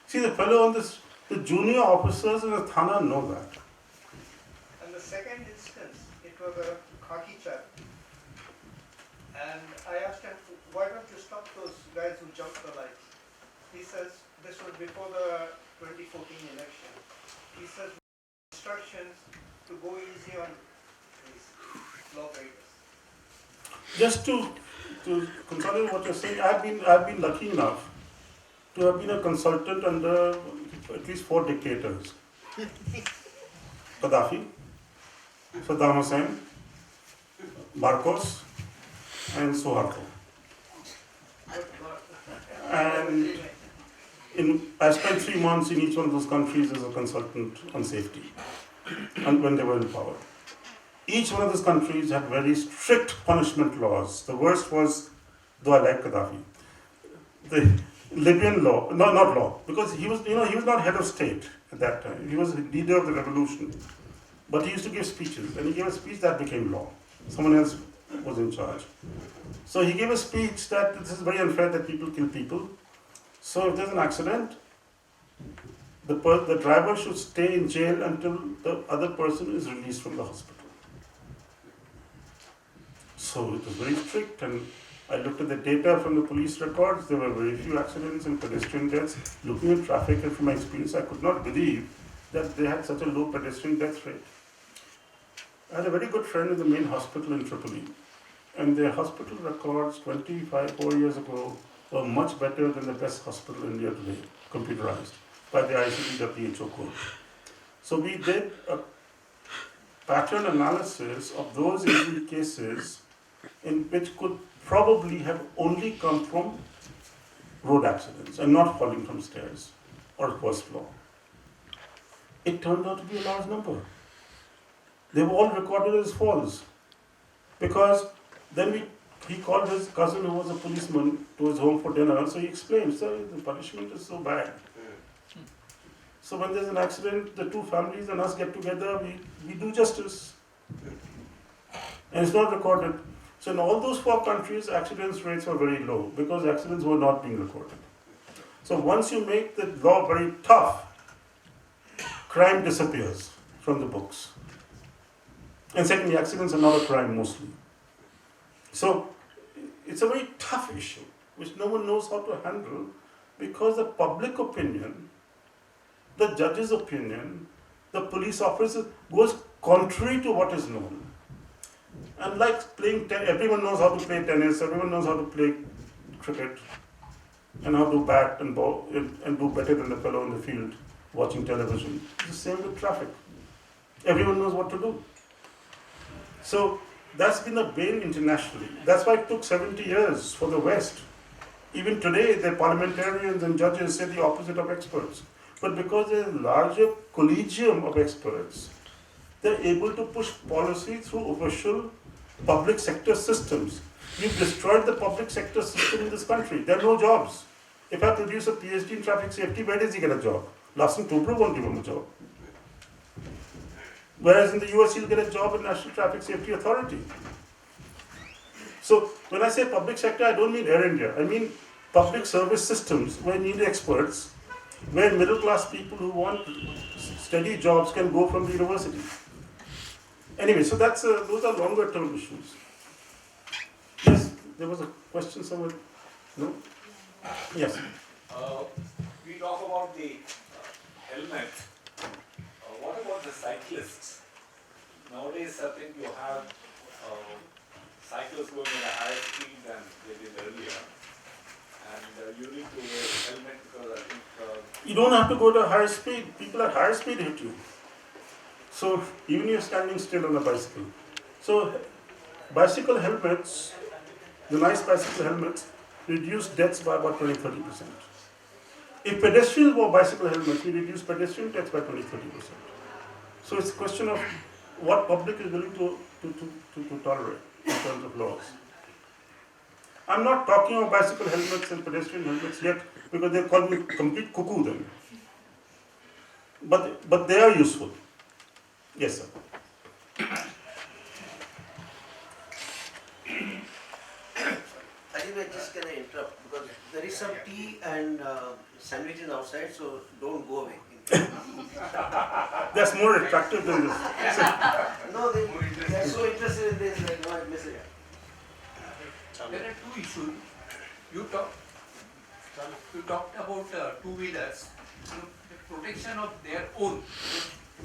See, the fellow on this, the junior officers in the thana know that. And the second instance, it was a khaki chap. And I asked him, why don't you stop those guys who jumped the lights? He says, this was before the 2014 election. He says, instructions to go easy on these lawbreakers. Just to consolidate what you're saying, I've been lucky enough to have been a consultant under at least 4 dictators. Gaddafi, Saddam Hussein, Marcos, and Suharto. And I spent 3 months in each one of those countries as a consultant on safety, and when they were in power. Each one of those countries had very strict punishment laws. The worst was, though I like Gaddafi, the Libyan law, no, not law, because he was not head of state at that time. He was the leader of the revolution. But he used to give speeches, and he gave a speech that became law. Someone else was in charge. So he gave a speech that this is very unfair that people kill people. So if there's an accident, the driver should stay in jail until the other person is released from the hospital. So it was very strict, and I looked at the data from the police records. There were very few accidents and pedestrian deaths. Looking at traffic, and from my experience, I could not believe that they had such a low pedestrian death rate. I had a very good friend in the main hospital in Tripoli, and their hospital records 4 years ago were much better than the best hospital in India today, computerized by the IIT WHO code. So we did a pattern analysis of those injury cases in which could probably have only come from road accidents and not falling from stairs or first floor. It turned out to be a large number. They were all recorded as falls, because then he called his cousin who was a policeman to his home for dinner, so he explained, sir, the punishment is so bad. So when there's an accident, the two families and us get together, we do justice. And it's not recorded. So in all those 4 countries, accidents rates were very low because accidents were not being recorded. So once you make the law very tough, crime disappears from the books. And secondly, accidents are not a crime mostly. So it's a very tough issue, which no one knows how to handle, because the public opinion, the judge's opinion, the police officer goes contrary to what is known. And like playing everyone knows how to play tennis, everyone knows how to play cricket, and how to bat and bowl and do better than the fellow in the field watching television. It's the same with traffic. Everyone knows what to do. So that's been a bane internationally. That's why it took 70 years for the West. Even today, the parliamentarians and judges say the opposite of experts. But because there's a larger collegium of experts, they're able to push policy through official public sector systems. You've destroyed the public sector system in this country. There are no jobs. If I produce a PhD in traffic safety, where does he get a job? Larsen Toubro won't give him a job. Whereas in the US, he'll get a job at National Traffic Safety Authority. So when I say public sector, I don't mean Air India. I mean public service systems where you need experts, where middle class people who want steady jobs can go from the university. Anyway, so those are longer term issues. Yes, there was a question somewhere. No? Yes. We talk about the helmet. What about the cyclists? Nowadays, I think you have cyclists going at a higher speed than they did earlier. And you need to wear a helmet because I think... You don't have to go to higher speed. People at higher speed hit you. So even if you're standing still on a bicycle. So bicycle helmets, the nice bicycle helmets, reduce deaths by about 20-30%. If pedestrians wore bicycle helmets, we reduce pedestrian deaths by 20-30%. So it's a question of what public is willing to tolerate in terms of laws. I'm not talking about bicycle helmets and pedestrian helmets yet, because they call me complete cuckoo then. But they are useful. Yes, sir. Prabhadevi, just can I interrupt? Because there is some tea and sandwiches outside, so don't go away. That's more attractive than this. No, they are so interested in this, like, no, I miss it. There are two issues. You talked about two-wheelers, the protection of their own,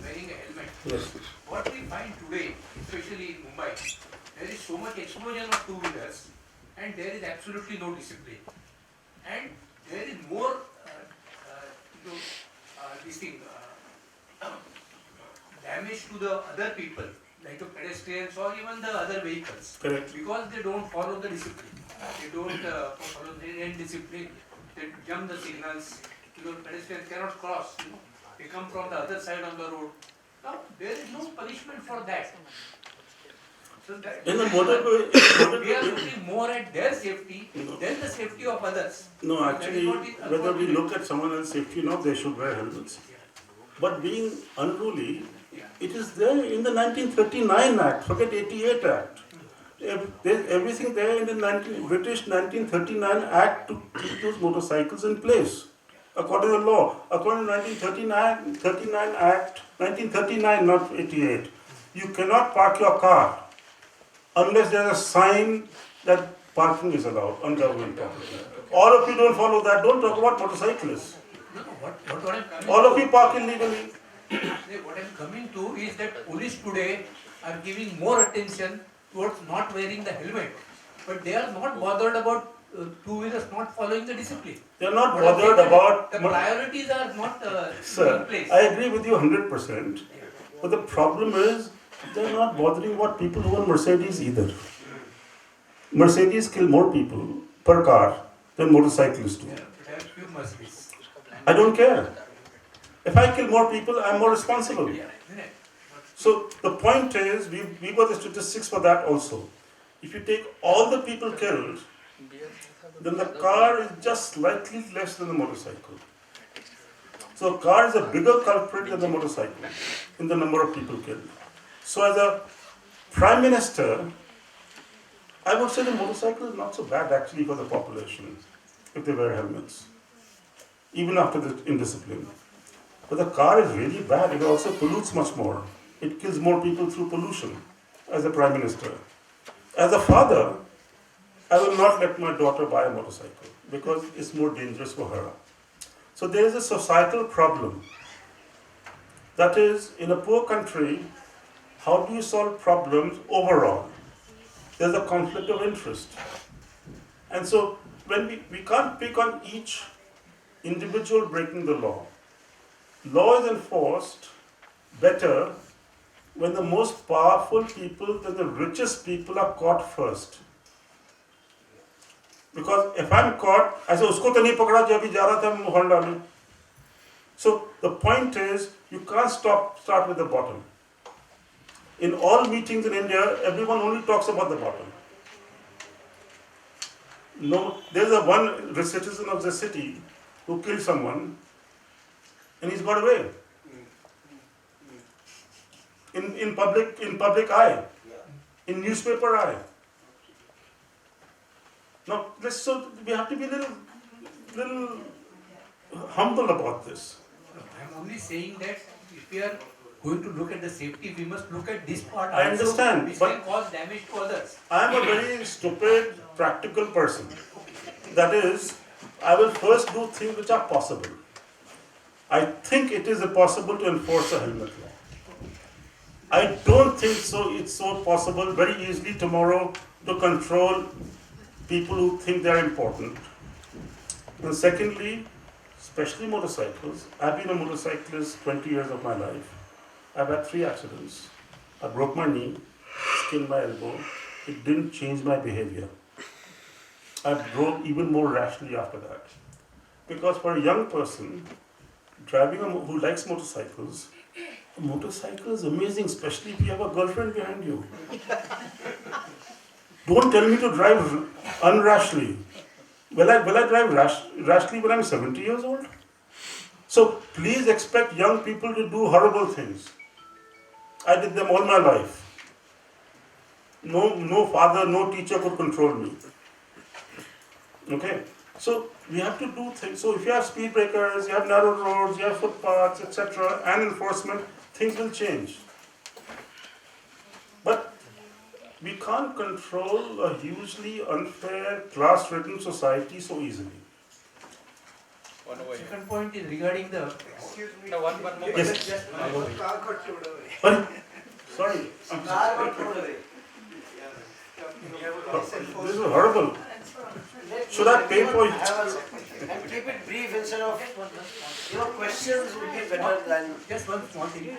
wearing a helmet. Yes. What we find today, especially in Mumbai, there is so much explosion of two-wheelers and there is absolutely no discipline. And there is more, damage to the other people, like the pedestrians or even the other vehicles. Correct. Because they don't follow the discipline. They don't follow the end discipline. They jump the signals. Pedestrians cannot cross. They come from the other side on the road. Now, there is no punishment for that. So that In the we are looking more at their safety than the safety of others. No, That is actually, what is whether we unfortunate. look at someone else's safety or not, they should wear helmets. But being unruly, it is there in the 1939 Act, forget 88 Act. There's everything there in the British 1939 Act to keep those motorcycles in place. According to the law, according to 1939 Act, 1939, not 88, you cannot park your car unless there's a sign that parking is allowed on government property. All of you don't follow that, don't talk about motorcyclists. No, what I'm coming All of to- you park illegally. What I'm coming to is that police today are giving more attention towards not wearing the helmet, but they are not bothered about two-wheelers not following the discipline. They're not What I'm saying bothered is about... the priorities are not in Sir, place. I agree with you 100%, but the problem is they're not bothering about people who own Mercedes either. Mercedes kill more people per car than motorcyclists do. Yeah, but there are few Mercedes. I don't care. If I kill more people, I'm more responsible. Yeah, isn't it? So the point is, we got the statistics for that also. If you take all the people killed, then the car is just slightly less than the motorcycle. So car is a bigger culprit than the motorcycle in the number of people killed. So as a Prime Minister, I would say the motorcycle is not so bad actually for the population if they wear helmets, even after the indiscipline. But the car is really bad. It also pollutes much more. It kills more people through pollution as a Prime Minister. As a father, I will not let my daughter buy a motorcycle because it's more dangerous for her. So there is a societal problem. That is, in a poor country, how do you solve problems overall? There's a conflict of interest. And so when we can't pick on each individual breaking the law. Law is enforced better when the most powerful people, then the richest people are caught first. Because if I'm caught, I say, usko to nahi pakda, jo abhi ja raha tha, mohon dalu. So the point is, you can't start with the bottom. In all meetings in India, everyone only talks about the bottom. No, there's a one citizen of the city who killed someone, and he's got away. In public eye, in newspaper eye. Now, so we have to be a little humble about this. I'm only saying that if we are going to look at the safety, we must look at this part I also, understand, which but- can cause damage to others. I am a very stupid, practical person. That is, I will first do things which are possible. I think it is possible to enforce a helmet law. I don't think so. It's so possible very easily tomorrow to control people who think they are important. And secondly, especially motorcycles. I've been a motorcyclist 20 years of my life. I've had 3 accidents. I broke my knee, skinned my elbow. It didn't change my behavior. I drove even more rashly after that. Because for a young person, driving who likes motorcycles, a motorcycle is amazing, especially if you have a girlfriend behind you. Don't tell me to drive unrashly. Will I drive rashly when I'm 70 years old? So please expect young people to do horrible things. I did them all my life. No father, no teacher could control me. Okay, so we have to do things. So if you have speed breakers, you have narrow roads, you have footpaths, etc., and enforcement, things will change. But we can't control a hugely unfair, class-ridden society so easily. Second point is regarding the. Excuse me. one more Yes. Just My car got towed away. Sorry, I'm car got thrown away. this is horrible. Should I pay for it? And keep it brief instead of, questions would be better than. Just one small thing.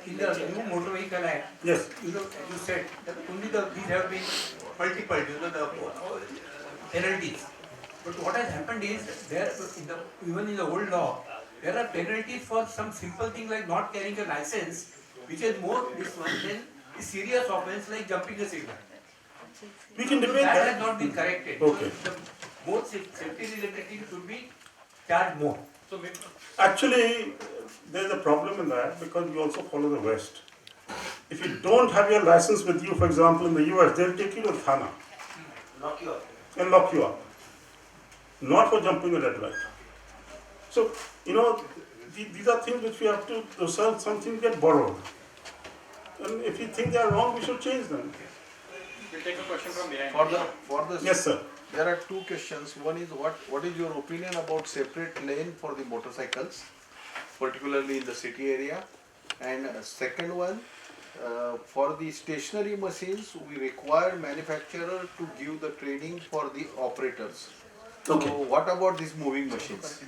In the new Motor Vehicle Act, Yes. you said that only these have been multiplied, the penalties. But what has happened is there even in the old law, there are penalties for some simple thing like not carrying a license, which is more this one than the serious offense like jumping a signal. We can So debate that has that. not been corrected. Okay. So the more safety related things should be charged more. So maybe Actually, there's a problem in that because we also follow the West. If you don't have your license with you, for example, in the US, they'll take you to Thana Knock you up. and lock you up. Not for jumping a red light. So, these are things which we have to some things get borrowed. And if you think they are wrong, we should change them. We'll take a question from behind. For the Yes, sir. there are two questions. One is what is your opinion about separate lane for the motorcycles, particularly in the city area? And second one, for the stationary machines, we require manufacturer to give the training for the operators. Okay. So what about these moving machines?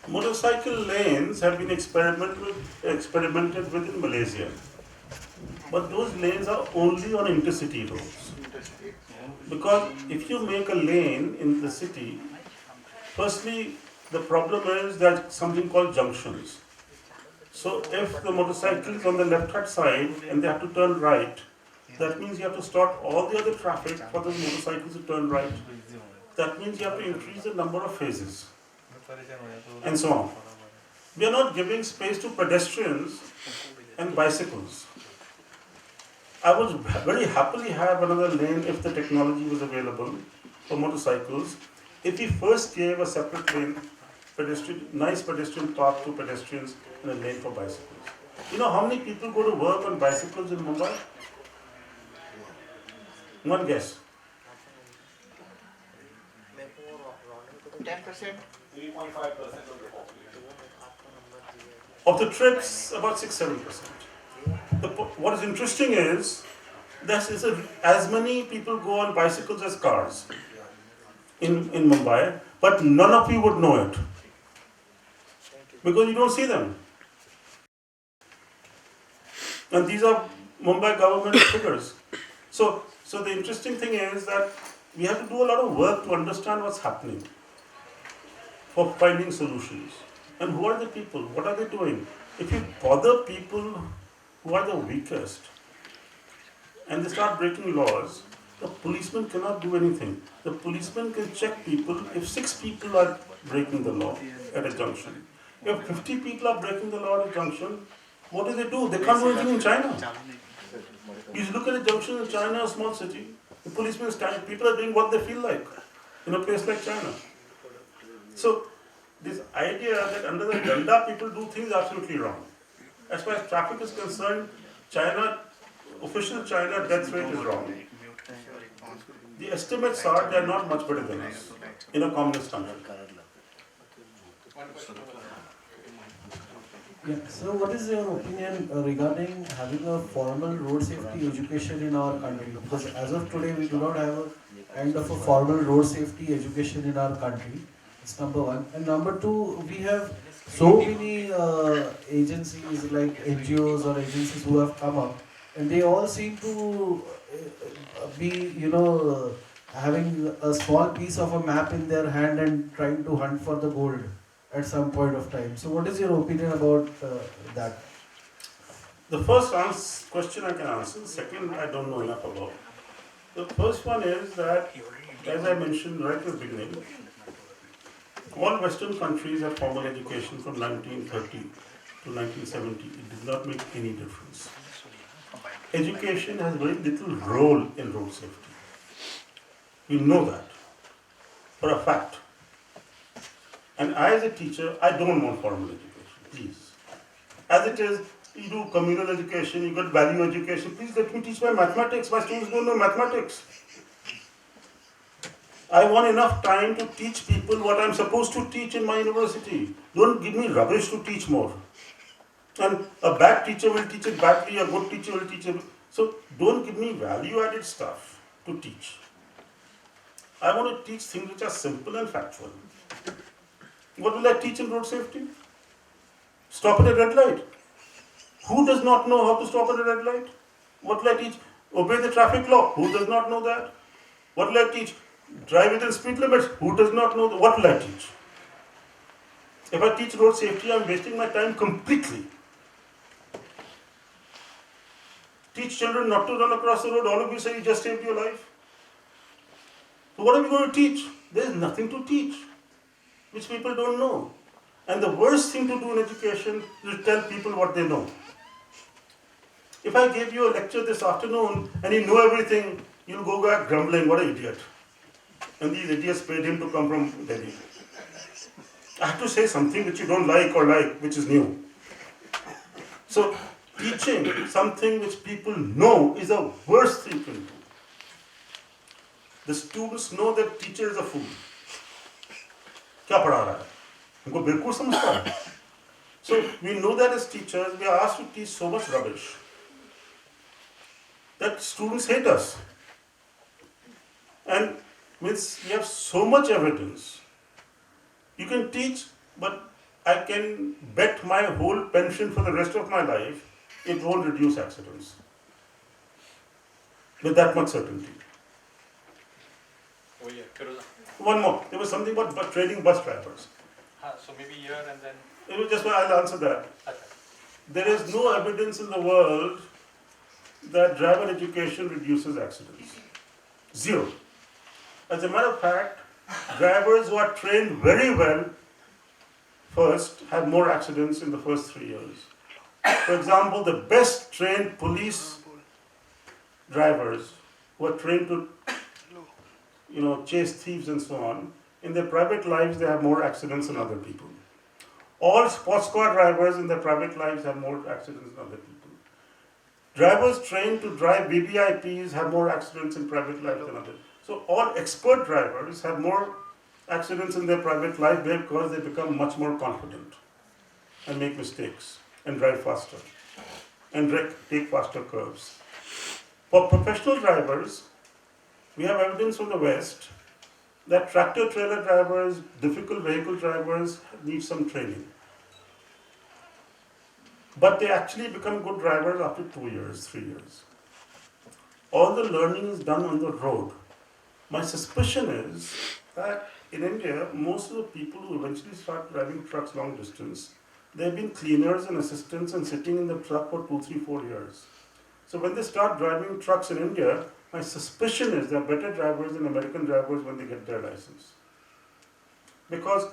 Motorcycle lanes have been experimented with in Malaysia. But those lanes are only on intercity roads. Because if you make a lane in the city, firstly, the problem is that something called junctions. So if the motorcycle is on the left-hand side and they have to turn right, that means you have to stop all the other traffic for those motorcycles to turn right. That means you have to increase the number of phases and so on. We are not giving space to pedestrians and bicycles. I would very happily have another lane if the technology was available for motorcycles. If we first gave a separate lane, nice pedestrian path to pedestrians and a lane for bicycles. You know how many people go to work on bicycles in Mumbai? One guess. 10%. 3.5% of the population. Of the trips, about 6-7%. What is interesting is that as many people go on bicycles as cars in Mumbai, but none of you would know it because you don't see them. And these are Mumbai government figures. So the interesting thing is that we have to do a lot of work to understand what's happening for finding solutions. And who are the people? What are they doing? If you bother people who are the weakest and they start breaking laws, the policeman cannot do anything. The policeman can check people if 6 people are breaking the law at a junction. If 50 people are breaking the law at a junction, what do? They can't do anything in China. You look at a junction in China, a small city, the policemen stand, people are doing what they feel like in a place like China. So, this idea that under the Danda people do things is absolutely wrong. As far as traffic is concerned, official China death rate is wrong. The estimates are they are not much better than us in a communist country. Yeah. So, what is your opinion regarding having a formal road safety education in our country? Because as of today, we do not have a kind of a formal road safety education in our country. That's number one. And number two, we have so many agencies like NGOs or agencies who have come up, and they all seem to be, having a small piece of a map in their hand and trying to hunt for the gold at some point of time. So what is your opinion about that? The first question I can answer, the second I don't know enough about. The first one is that, as I mentioned right at the beginning, all Western countries had formal education from 1930 to 1970. It did not make any difference. Education has very little role in road safety. We know that. for a fact. And I, as a teacher, I don't want formal education, please. As it is, you do communal education, you get value education, please let me teach my mathematics. My students don't know mathematics. I want enough time to teach people what I'm supposed to teach in my university. Don't give me rubbish to teach more. And a bad teacher will teach it badly, a good teacher will teach it. So don't give me value-added stuff to teach. I want to teach things which are simple and factual. What will I teach in road safety? Stop at a red light. Who does not know how to stop at a red light? What will I teach? Obey the traffic law. Who does not know that? What will I teach? Drive within speed limits. Who does not know that? What will I teach? If I teach road safety, I'm wasting my time completely. Teach children not to run across the road. All of you say you just saved your life. So what are we going to teach? There is nothing to teach, which people don't know. And the worst thing to do in education is to tell people what they know. If I gave you a lecture this afternoon and you know everything, you'll go back grumbling, what an idiot. And these idiots paid him to come from Delhi. I have to say something which you don't like or like, which is new. So teaching something which people know is the worst thing you can do. The students know that teacher is a fool. क्या पढ़ा रहा है? उनको बिल्कुल समझता है. So we know that as teachers, we are asked to teach so much rubbish that students hate us. And means we have so much evidence. You can teach, but I can bet my whole pension for the rest of my life, it won't reduce accidents. With that much certainty. Oh yeah, Firoza. One more. There was something about training bus drivers. So maybe here and then. It was just I'll answer that. Okay. There is no evidence in the world that driver education reduces accidents. Zero. As a matter of fact, drivers who are trained very well first have more accidents in the first 3 years. For example, the best trained police drivers who are trained to chase thieves and so on, in their private lives they have more accidents than other people. All sports car drivers in their private lives have more accidents than other people. Drivers trained to drive VVIPs have more accidents in private life than others. So all expert drivers have more accidents in their private life because they become much more confident and make mistakes and drive faster and take faster curves. For professional drivers, we have evidence from the West that tractor trailer drivers, difficult vehicle drivers need some training. But they actually become good drivers after 2 years, 3 years. All the learning is done on the road. My suspicion is that in India, most of the people who eventually start driving trucks long distance, they've been cleaners and assistants and sitting in the truck for 2, 3, 4 years. So when they start driving trucks in India, my suspicion is they're better drivers than American drivers when they get their license. Because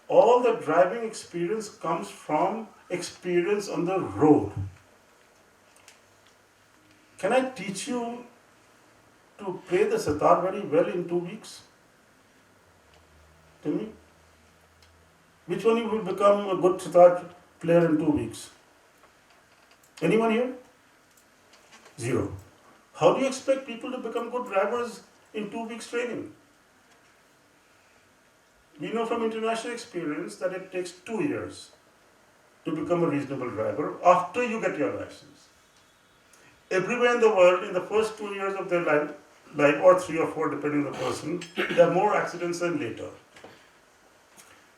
all the driving experience comes from experience on the road. Can I teach you to play the sitar very well in 2 weeks? Tell me. Which one of you will become a good sitar player in 2 weeks? Anyone here? Zero. How do you expect people to become good drivers in 2 weeks training? We know from international experience that it takes 2 years to become a reasonable driver after you get your license. Everywhere in the world, in the first 2 years of their life, or 3 or 4 depending on the person, there are more accidents than later.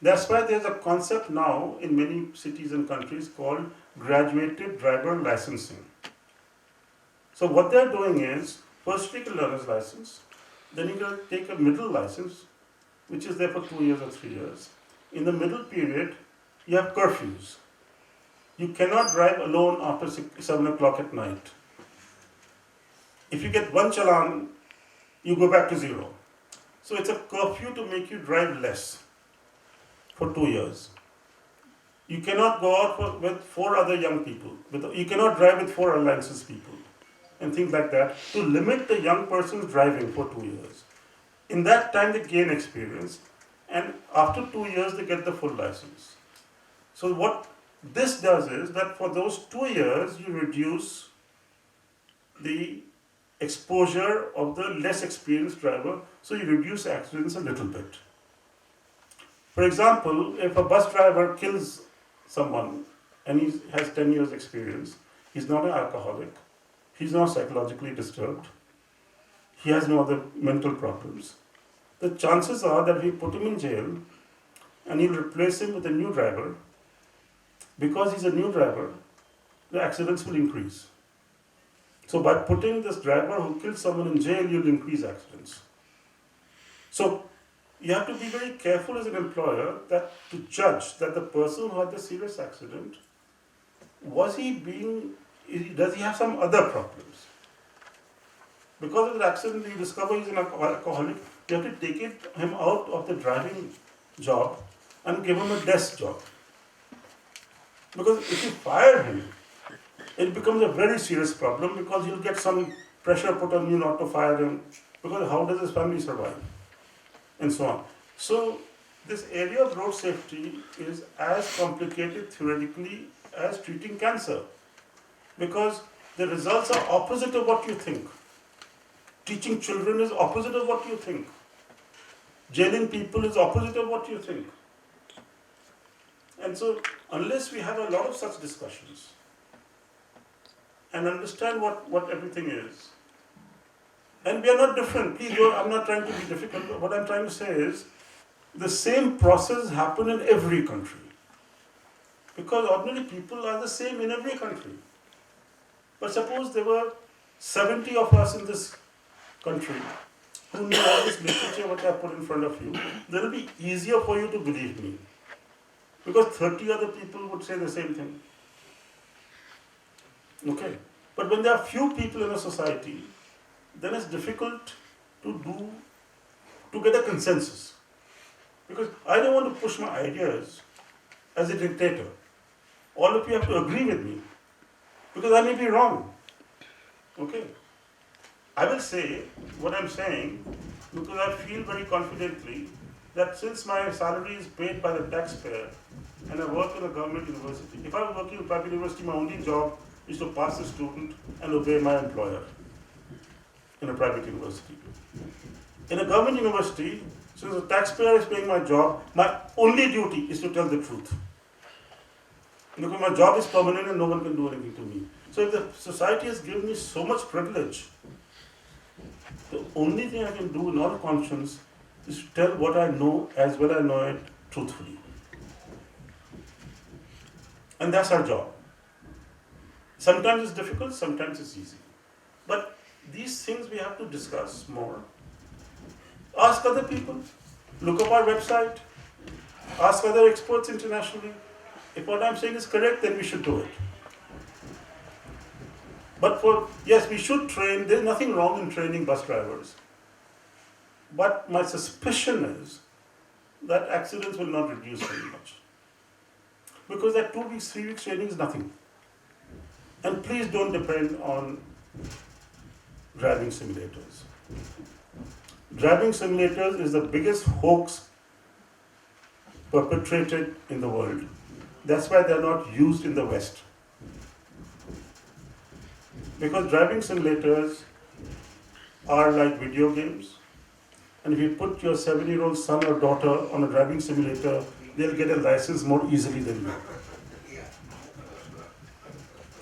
That's why there's a concept now in many cities and countries called graduated driver licensing. So what they're doing is, first take a learner's license, then you're going to take a middle license, which is there for 2 years or 3 years. In the middle period, you have curfews. You cannot drive alone after 7 o'clock at night. If you get one challan, you go back to 0. So it's a curfew to make you drive less for 2 years. You cannot go out with 4 other young people. You cannot drive with 4 unlicensed people and things like that to limit the young person's driving for 2 years. In that time they gain experience, and after 2 years they get the full license. So what this does is that for those 2 years you reduce the exposure of the less experienced driver, so you reduce accidents a little bit. For example, if a bus driver kills someone and he has 10 years experience, he's not an alcoholic, he's not psychologically disturbed, he has no other mental problems, the chances are that we put him in jail and he'll replace him with a new driver. Because he's a new driver, the accidents will increase. So by putting this driver who killed someone in jail, you'll increase accidents. So you have to be very careful as an employer that to judge that the person who had the serious accident, does he have some other problems? Because of the accident, you discover he's an alcoholic, you have to take him out of the driving job and give him a desk job. Because if you fire him, it becomes a very serious problem because you'll get some pressure put on you not to fire him, because how does his family survive? And so on. So this area of road safety is as complicated theoretically as treating cancer, because the results are opposite of what you think. Teaching children is opposite of what you think. Jailing people is opposite of what you think. And so, unless we have a lot of such discussions and understand what everything is, and we are not different, please don't, I'm not trying to be difficult, but what I'm trying to say is, the same process happens in every country. Because ordinary people are the same in every country. But suppose there were 70 of us in this country who know all this literature what I put in front of you, then it will be easier for you to believe me. Because 30 other people would say the same thing. Okay. But when there are few people in a society, then it's difficult to get a consensus. Because I don't want to push my ideas as a dictator. All of you have to agree with me. Because I may be wrong. Okay. I will say what I'm saying because I feel very confidently that since my salary is paid by the taxpayer and I work in a government university, if I'm working in a private university, my only job is to pass the student and obey my employer in a private university. In a government university, since the taxpayer is paying my job, my only duty is to tell the truth. Because my job is permanent and no one can do anything to me. So if the society has given me so much privilege, the only thing I can do in all conscience is to tell what I know as well as I know it truthfully. And that's our job. Sometimes it's difficult, sometimes it's easy. But these things we have to discuss more. Ask other people. Look up our website. Ask other experts internationally. If what I'm saying is correct, then we should do it. But yes, we should train. There's nothing wrong in training bus drivers. But my suspicion is that accidents will not reduce very much. Because that 2 weeks, 3 weeks training is nothing. And please don't depend on driving simulators. Driving simulators is the biggest hoax perpetrated in the world. That's why they're not used in the West. Because driving simulators are like video games. And if you put your 7-year-old son or daughter on a driving simulator, they'll get a license more easily than you.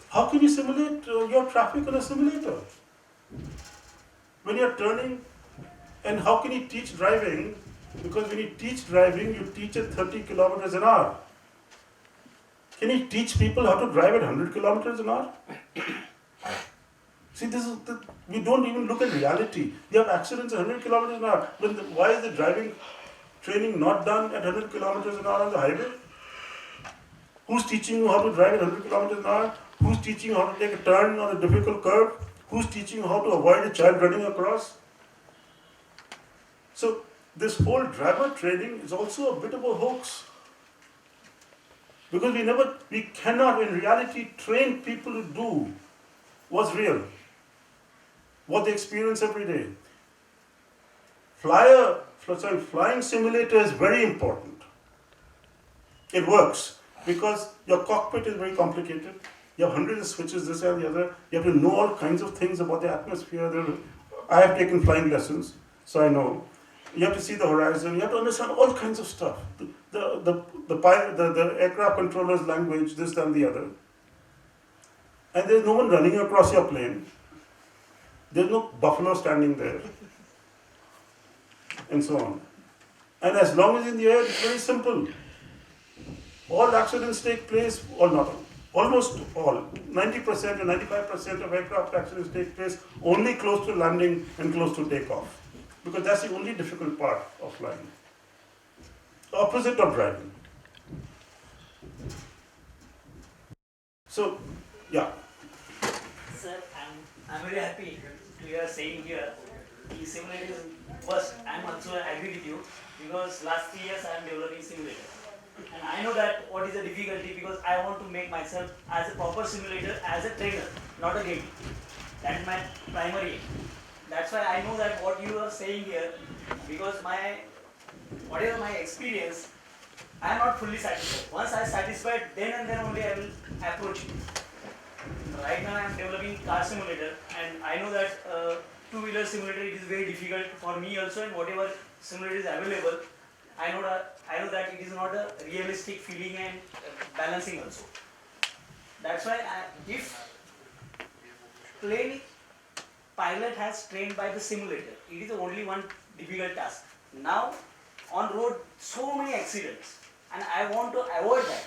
How can you simulate your traffic on a simulator? When you're turning, and how can you teach driving? Because when you teach driving, you teach at 30 kilometers an hour. Can you teach people how to drive at 100 kilometers an hour? See, we don't even look at reality. We have accidents at 100 kilometers an hour. Why is the driving training not done at 100 kilometers an hour on the highway? Who's teaching you how to drive at 100 kilometers an hour? Who's teaching you how to take a turn on a difficult curve? Who's teaching you how to avoid a child running across? So, this whole driver training is also a bit of a hoax. Because we cannot in reality train people to do what's real, what they experience every day. flying simulator is very important. It works because your cockpit is very complicated. You have hundreds of switches, this and the other. You have to know all kinds of things about the atmosphere. I have taken flying lessons, so I know. You have to see the horizon. You have to understand all kinds of stuff. The aircraft controller's language, this and the other. And there's no one running across your plane. There's no buffalo standing there. And so on. And as long as in the air, it's very simple. All accidents take place, or not all, almost all, 90% or 95% of aircraft accidents take place only close to landing and close to takeoff. Because that's the only difficult part of flying. The opposite of driving. So, yeah. Sir, I'm very happy to hear saying here the simulator is worst. I'm also agree with you because last 3 years I'm developing simulator. And I know that what is the difficulty because I want to make myself as a proper simulator, as a trainer, not a game. That is my primary aim. That's why I know that what you are saying here, because whatever my experience, I am not fully satisfied. Once I am satisfied, then and then only I will approach it. Right now I am developing car simulator and I know that two-wheeler simulator it is very difficult for me also, and whatever simulator is available, I know that it is not a realistic feeling and balancing also. That's why if plane pilot has trained by the simulator, it is only one difficult task. Now on road so many accidents and I want to avoid that.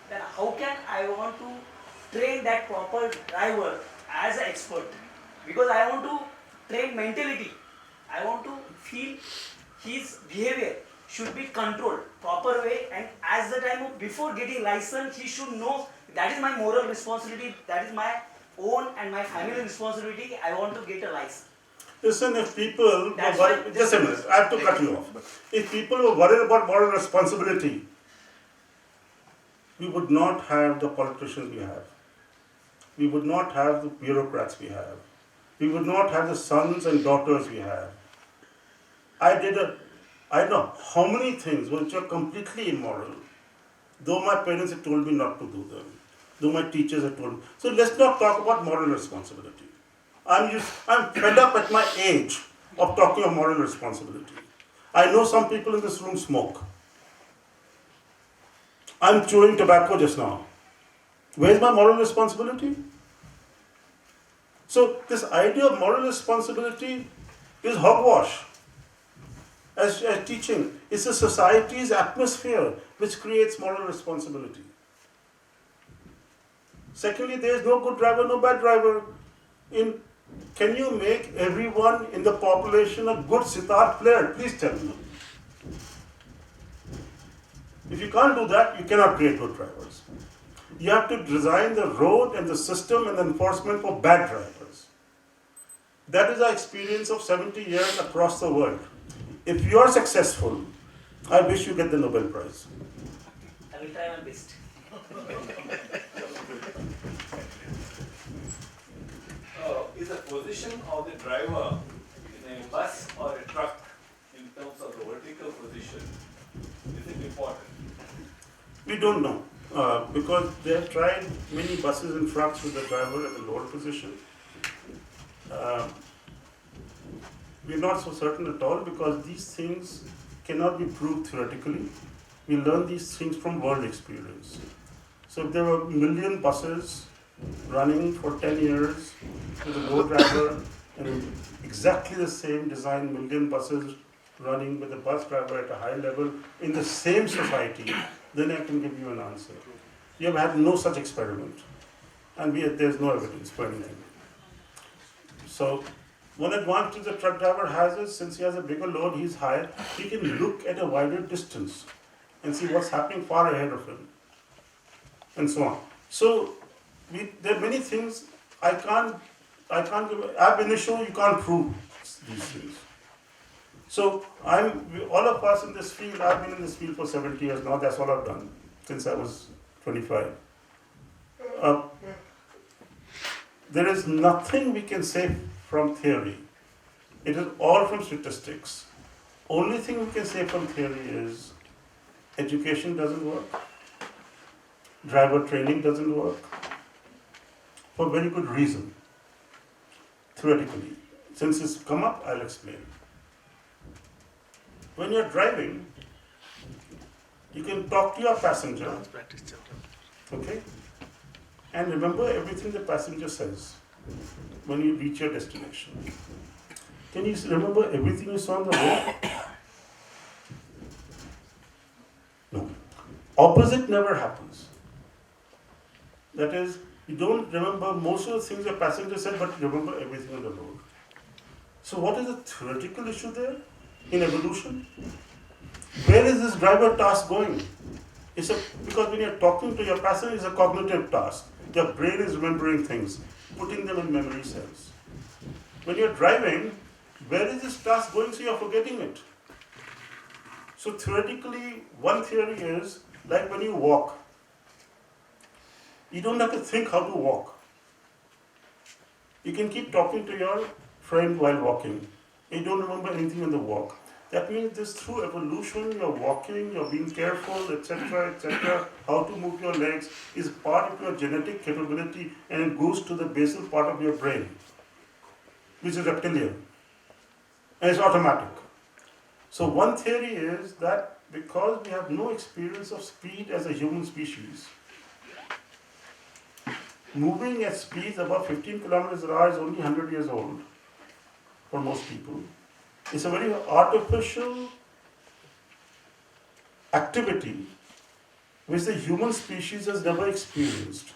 Then how can I want to train that proper driver as an expert? Because I want to train mentality. I want to feel his behavior should be controlled proper way, and as the time of before getting license he should know that is my moral responsibility, that is my own and my family responsibility. I want to get a license. Listen, if people were worried, just a minute, I have to cut you off. If people were worried about moral responsibility, we would not have the politicians we have. We would not have the bureaucrats we have. We would not have the sons and daughters we have. I know how many things which are completely immoral, though my parents had told me not to do them, though my teachers had told me. So let's not talk about moral responsibility. I'm fed up at my age of talking of moral responsibility. I know some people in this room smoke. I'm chewing tobacco just now. Where's my moral responsibility? So this idea of moral responsibility is hogwash. As teaching, it's a society's atmosphere which creates moral responsibility. Secondly, there is no good driver, no bad driver. Can you make everyone in the population a good sitar player? Please tell me. If you can't do that, you cannot create good drivers. You have to design the road and the system and the enforcement for bad drivers. That is our experience of 70 years across the world. If you are successful, I wish you get the Nobel Prize. I will try my best. Is the position of the driver in a bus or a truck in terms of the vertical position, is it important? We don't know because they have tried many buses and trucks with the driver at the lower position. We're not so certain at all because these things cannot be proved theoretically. We learn these things from world experience. So if there were 1 million buses running for 10 years with a low driver and exactly the same design 1 million buses running with a bus driver at a high level in the same society, then I can give you an answer. We have had no such experiment and there's no evidence for anything. So one advantage the truck driver has is since he has a bigger load, he's high, he can look at a wider distance and see what's happening far ahead of him and so on. So there are many things I can't give, ab initio you can't prove these things. So all of us in this field, I've been in this field for 70 years now, that's all I've done since I was 25. There is nothing we can say from theory. It is all from statistics. only thing we can say from theory is education doesn't work, driver training doesn't work, for very good reason, theoretically. Since it's come up, I'll explain. When you're driving, you can talk to your passenger, okay? And remember everything the passenger says when you reach your destination. Can you remember everything you saw on the road? No. Opposite never happens. That is, you don't remember most of the things your passenger said, but you remember everything on the road. So what is the theoretical issue there in evolution? Where is this driver task going? Because when you're talking to your passenger, it's a cognitive task. Your brain is remembering things, putting them in memory cells. When you're driving, where is this task going so you're forgetting it? So theoretically, one theory is, like when you walk, you don't have to think how to walk. You can keep talking to your friend while walking. You don't remember anything on the walk. That means this through evolution, you're walking, you're being careful, etc., how to move your legs is part of your genetic capability, and it goes to the basal part of your brain, which is reptilian. And it's automatic. So one theory is that because we have no experience of speed as a human species, moving at speeds above 15 kilometers an hour is only 100 years old for most people. It's a very artificial activity which the human species has never experienced.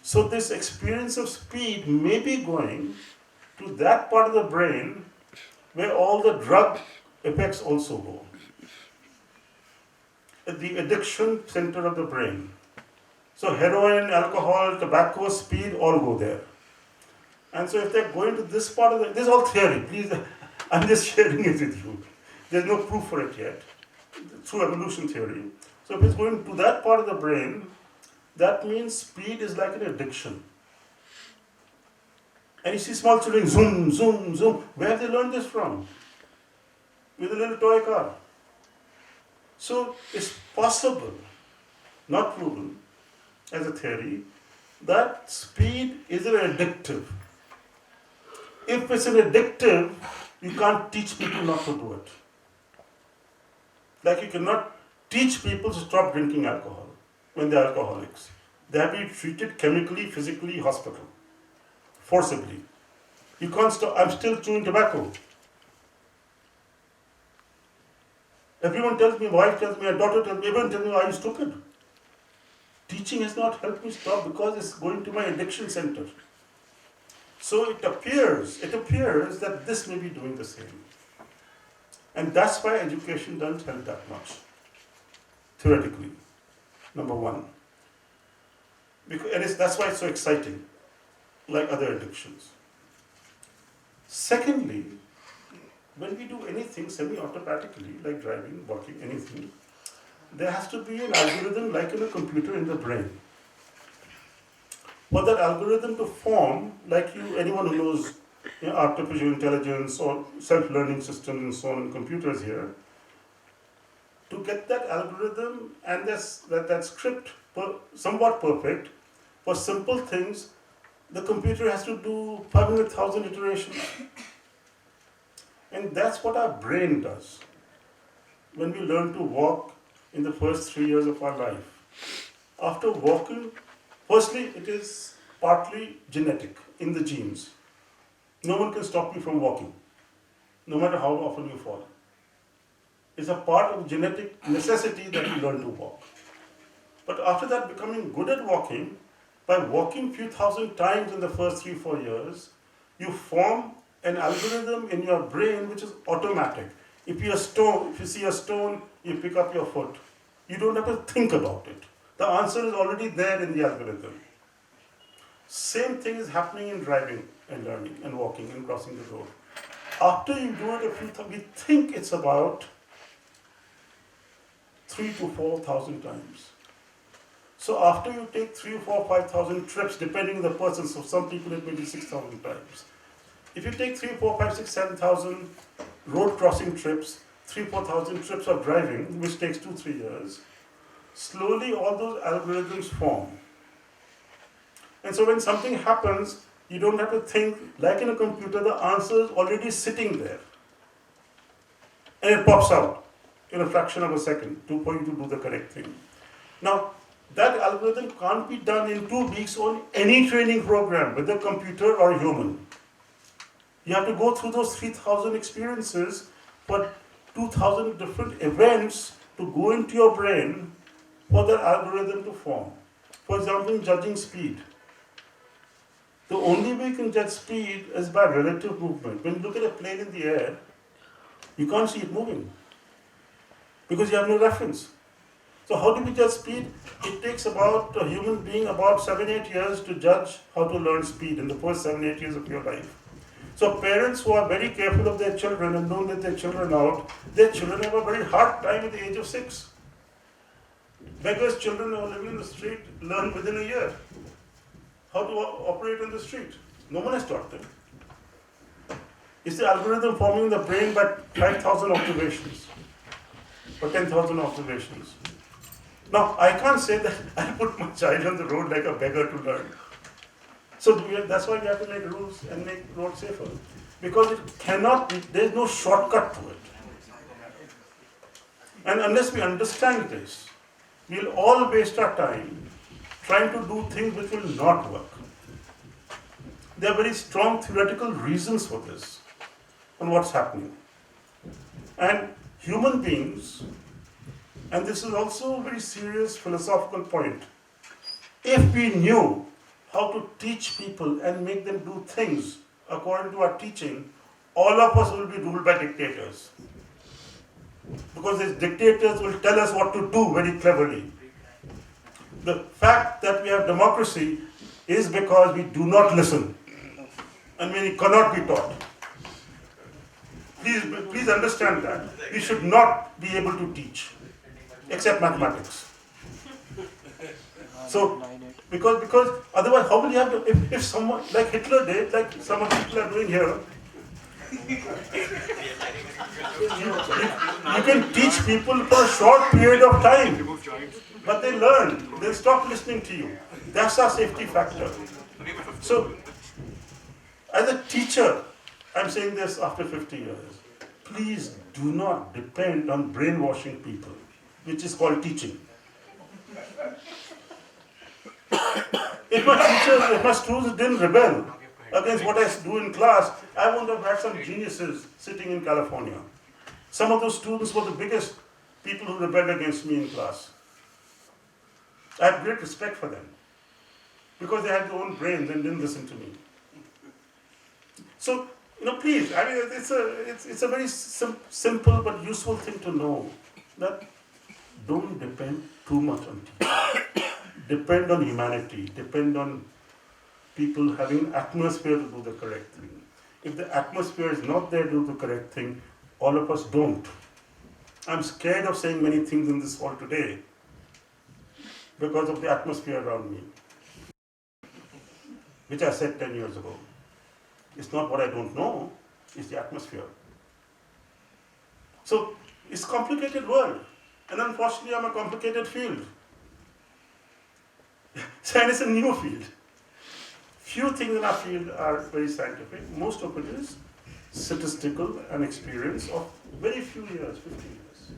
So this experience of speed may be going to that part of the brain where all the drug effects also go. At the addiction center of the brain. So heroin, alcohol, tobacco, speed all go there. And so if they're going to this part of this is all theory, please, I'm just sharing it with you. There's no proof for it yet, through evolution theory. So if it's going to that part of the brain, that means speed is like an addiction. And you see small children, zoom, zoom, zoom. Where have they learned this from? With a little toy car. So it's possible, not proven, as a theory, that speed is an addictive. If it's an addictive, you can't teach people not to do it. Like you cannot teach people to stop drinking alcohol when they're alcoholics. They have to be treated chemically, physically, hospital, forcibly. You can't stop. I'm still chewing tobacco. Everyone tells me, my wife tells me, my daughter tells me, everyone tells me, are you stupid? Teaching has not helped me stop because it's going to my addiction center. So it appears that this may be doing the same. And that's why education doesn't help that much, theoretically, number one. That's why it's so exciting, like other addictions. Secondly, when we do anything semi-automatically, like driving, walking, anything, there has to be an algorithm like in a computer in the brain. For that algorithm to form, like anyone who knows artificial intelligence or self-learning systems and so on in computers here, to get that algorithm and that script somewhat perfect, for simple things, the computer has to do 500,000 iterations. And that's what our brain does. When we learn to walk in the first 3 years of our life. After walking, firstly, it is partly genetic, in the genes. No one can stop you from walking, no matter how often you fall. It's a part of genetic necessity that you learn to walk. But after that, becoming good at walking, by walking few thousand times in the first 3-4 years, you form an algorithm in your brain which is automatic. If you see a stone, you pick up your foot. You don't have to think about it. The answer is already there in the algorithm. Same thing is happening in driving and learning and walking and crossing the road. After you do it we think it's about 3,000 to 4,000 times. So after you take 3,000, 4,000, 5,000 trips, depending on the person, so some people it may be 6,000 times. If you take 3,000, 4,000, 5,000, 6,000, 7,000 road crossing trips, 4,000 trips of driving, which takes 2-3 years, slowly all those algorithms form. And so when something happens, you don't have to think, like in a computer, the answer is already sitting there. And it pops out in a fraction of a second for you to do the correct thing. Now, that algorithm can't be done in 2 weeks on any training program, whether computer or human. You have to go through those 3,000 experiences for 2,000 different events to go into your brain for the algorithm to form. For example, in judging speed. The only way you can judge speed is by relative movement. When you look at a plane in the air, you can't see it moving because you have no reference. So how do we judge speed? It takes about a human being about 7-8 years to judge how to learn speed in the first 7-8 years of your life. So parents who are very careful of their children and don't let their children out, their children have a very hard time at the age of 6. Beggars' children who are living in the street learn within a year how to operate on the street. No one has taught them. It's the algorithm forming in the brain by 5,000 observations or 10,000 observations. Now, I can't say that I put my child on the road like a beggar to learn. So that's why we have to make rules and make roads safer. Because it cannot be, there's no shortcut to it. And unless we understand this, we'll all waste our time trying to do things which will not work. There are very strong theoretical reasons for this and what's happening. And human beings, and this is also a very serious philosophical point, if we knew how to teach people and make them do things according to our teaching, all of us will be ruled by dictators. Because these dictators will tell us what to do very cleverly. The fact that we have democracy is because we do not listen and we cannot be taught. Please understand that. We should not be able to teach, except mathematics. So, because otherwise, how will you have to, if someone, like Hitler did, like some of the people are doing here, you can teach people for a short period of time. But they learn, they'll stop listening to you. That's our safety factor. So, as a teacher, I'm saying this after 50 years, please do not depend on brainwashing people, which is called teaching. If my students didn't rebel against what I do in class, I wouldn't have had some geniuses sitting in California. Some of those students were the biggest people who rebelled against me in class. I have great respect for them because they had their own brains and didn't listen to me. So, please, I mean, it's a very simple but useful thing to know that don't depend too much on teaching. Depend on humanity, depend on people having atmosphere to do the correct thing. If the atmosphere is not there to do the correct thing, all of us don't. I'm scared of saying many things in this hall today because of the atmosphere around me, which I said 10 years ago. It's not what I don't know, it's the atmosphere. So, it's a complicated world, and unfortunately I'm a complicated field. And it's a new field. Few things in our field are very scientific. Most of it is statistical and experience of very few years, 50 years.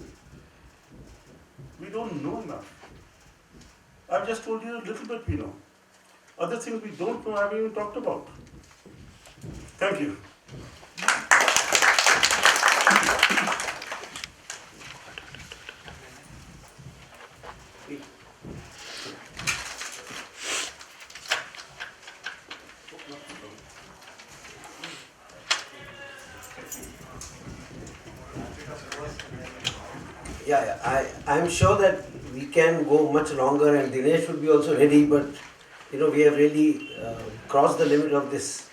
We don't know enough. I've just told you a little bit we know. Other things we don't know I haven't even talked about. Thank you. I'm sure that we can go much longer and Dinesh would be also ready, but we have really crossed the limit of this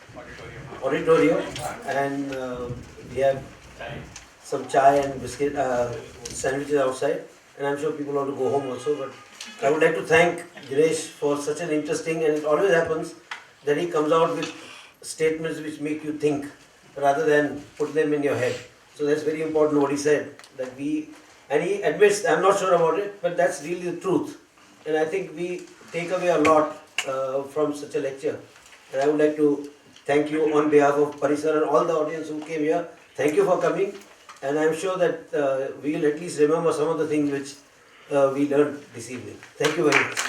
auditorium and we have some chai and biscuit sandwiches outside and I'm sure people want to go home also, but I would like to thank Dinesh for such an interesting, and it always happens that he comes out with statements which make you think rather than put them in your head. So that's very important what he said, that we, and he admits, I'm not sure about it, but that's really the truth. And I think we take away a lot from such a lecture. And I would like to thank you on behalf of Parisar and all the audience who came here. Thank you for coming. And I'm sure that we will at least remember some of the things which we learned this evening. Thank you very much.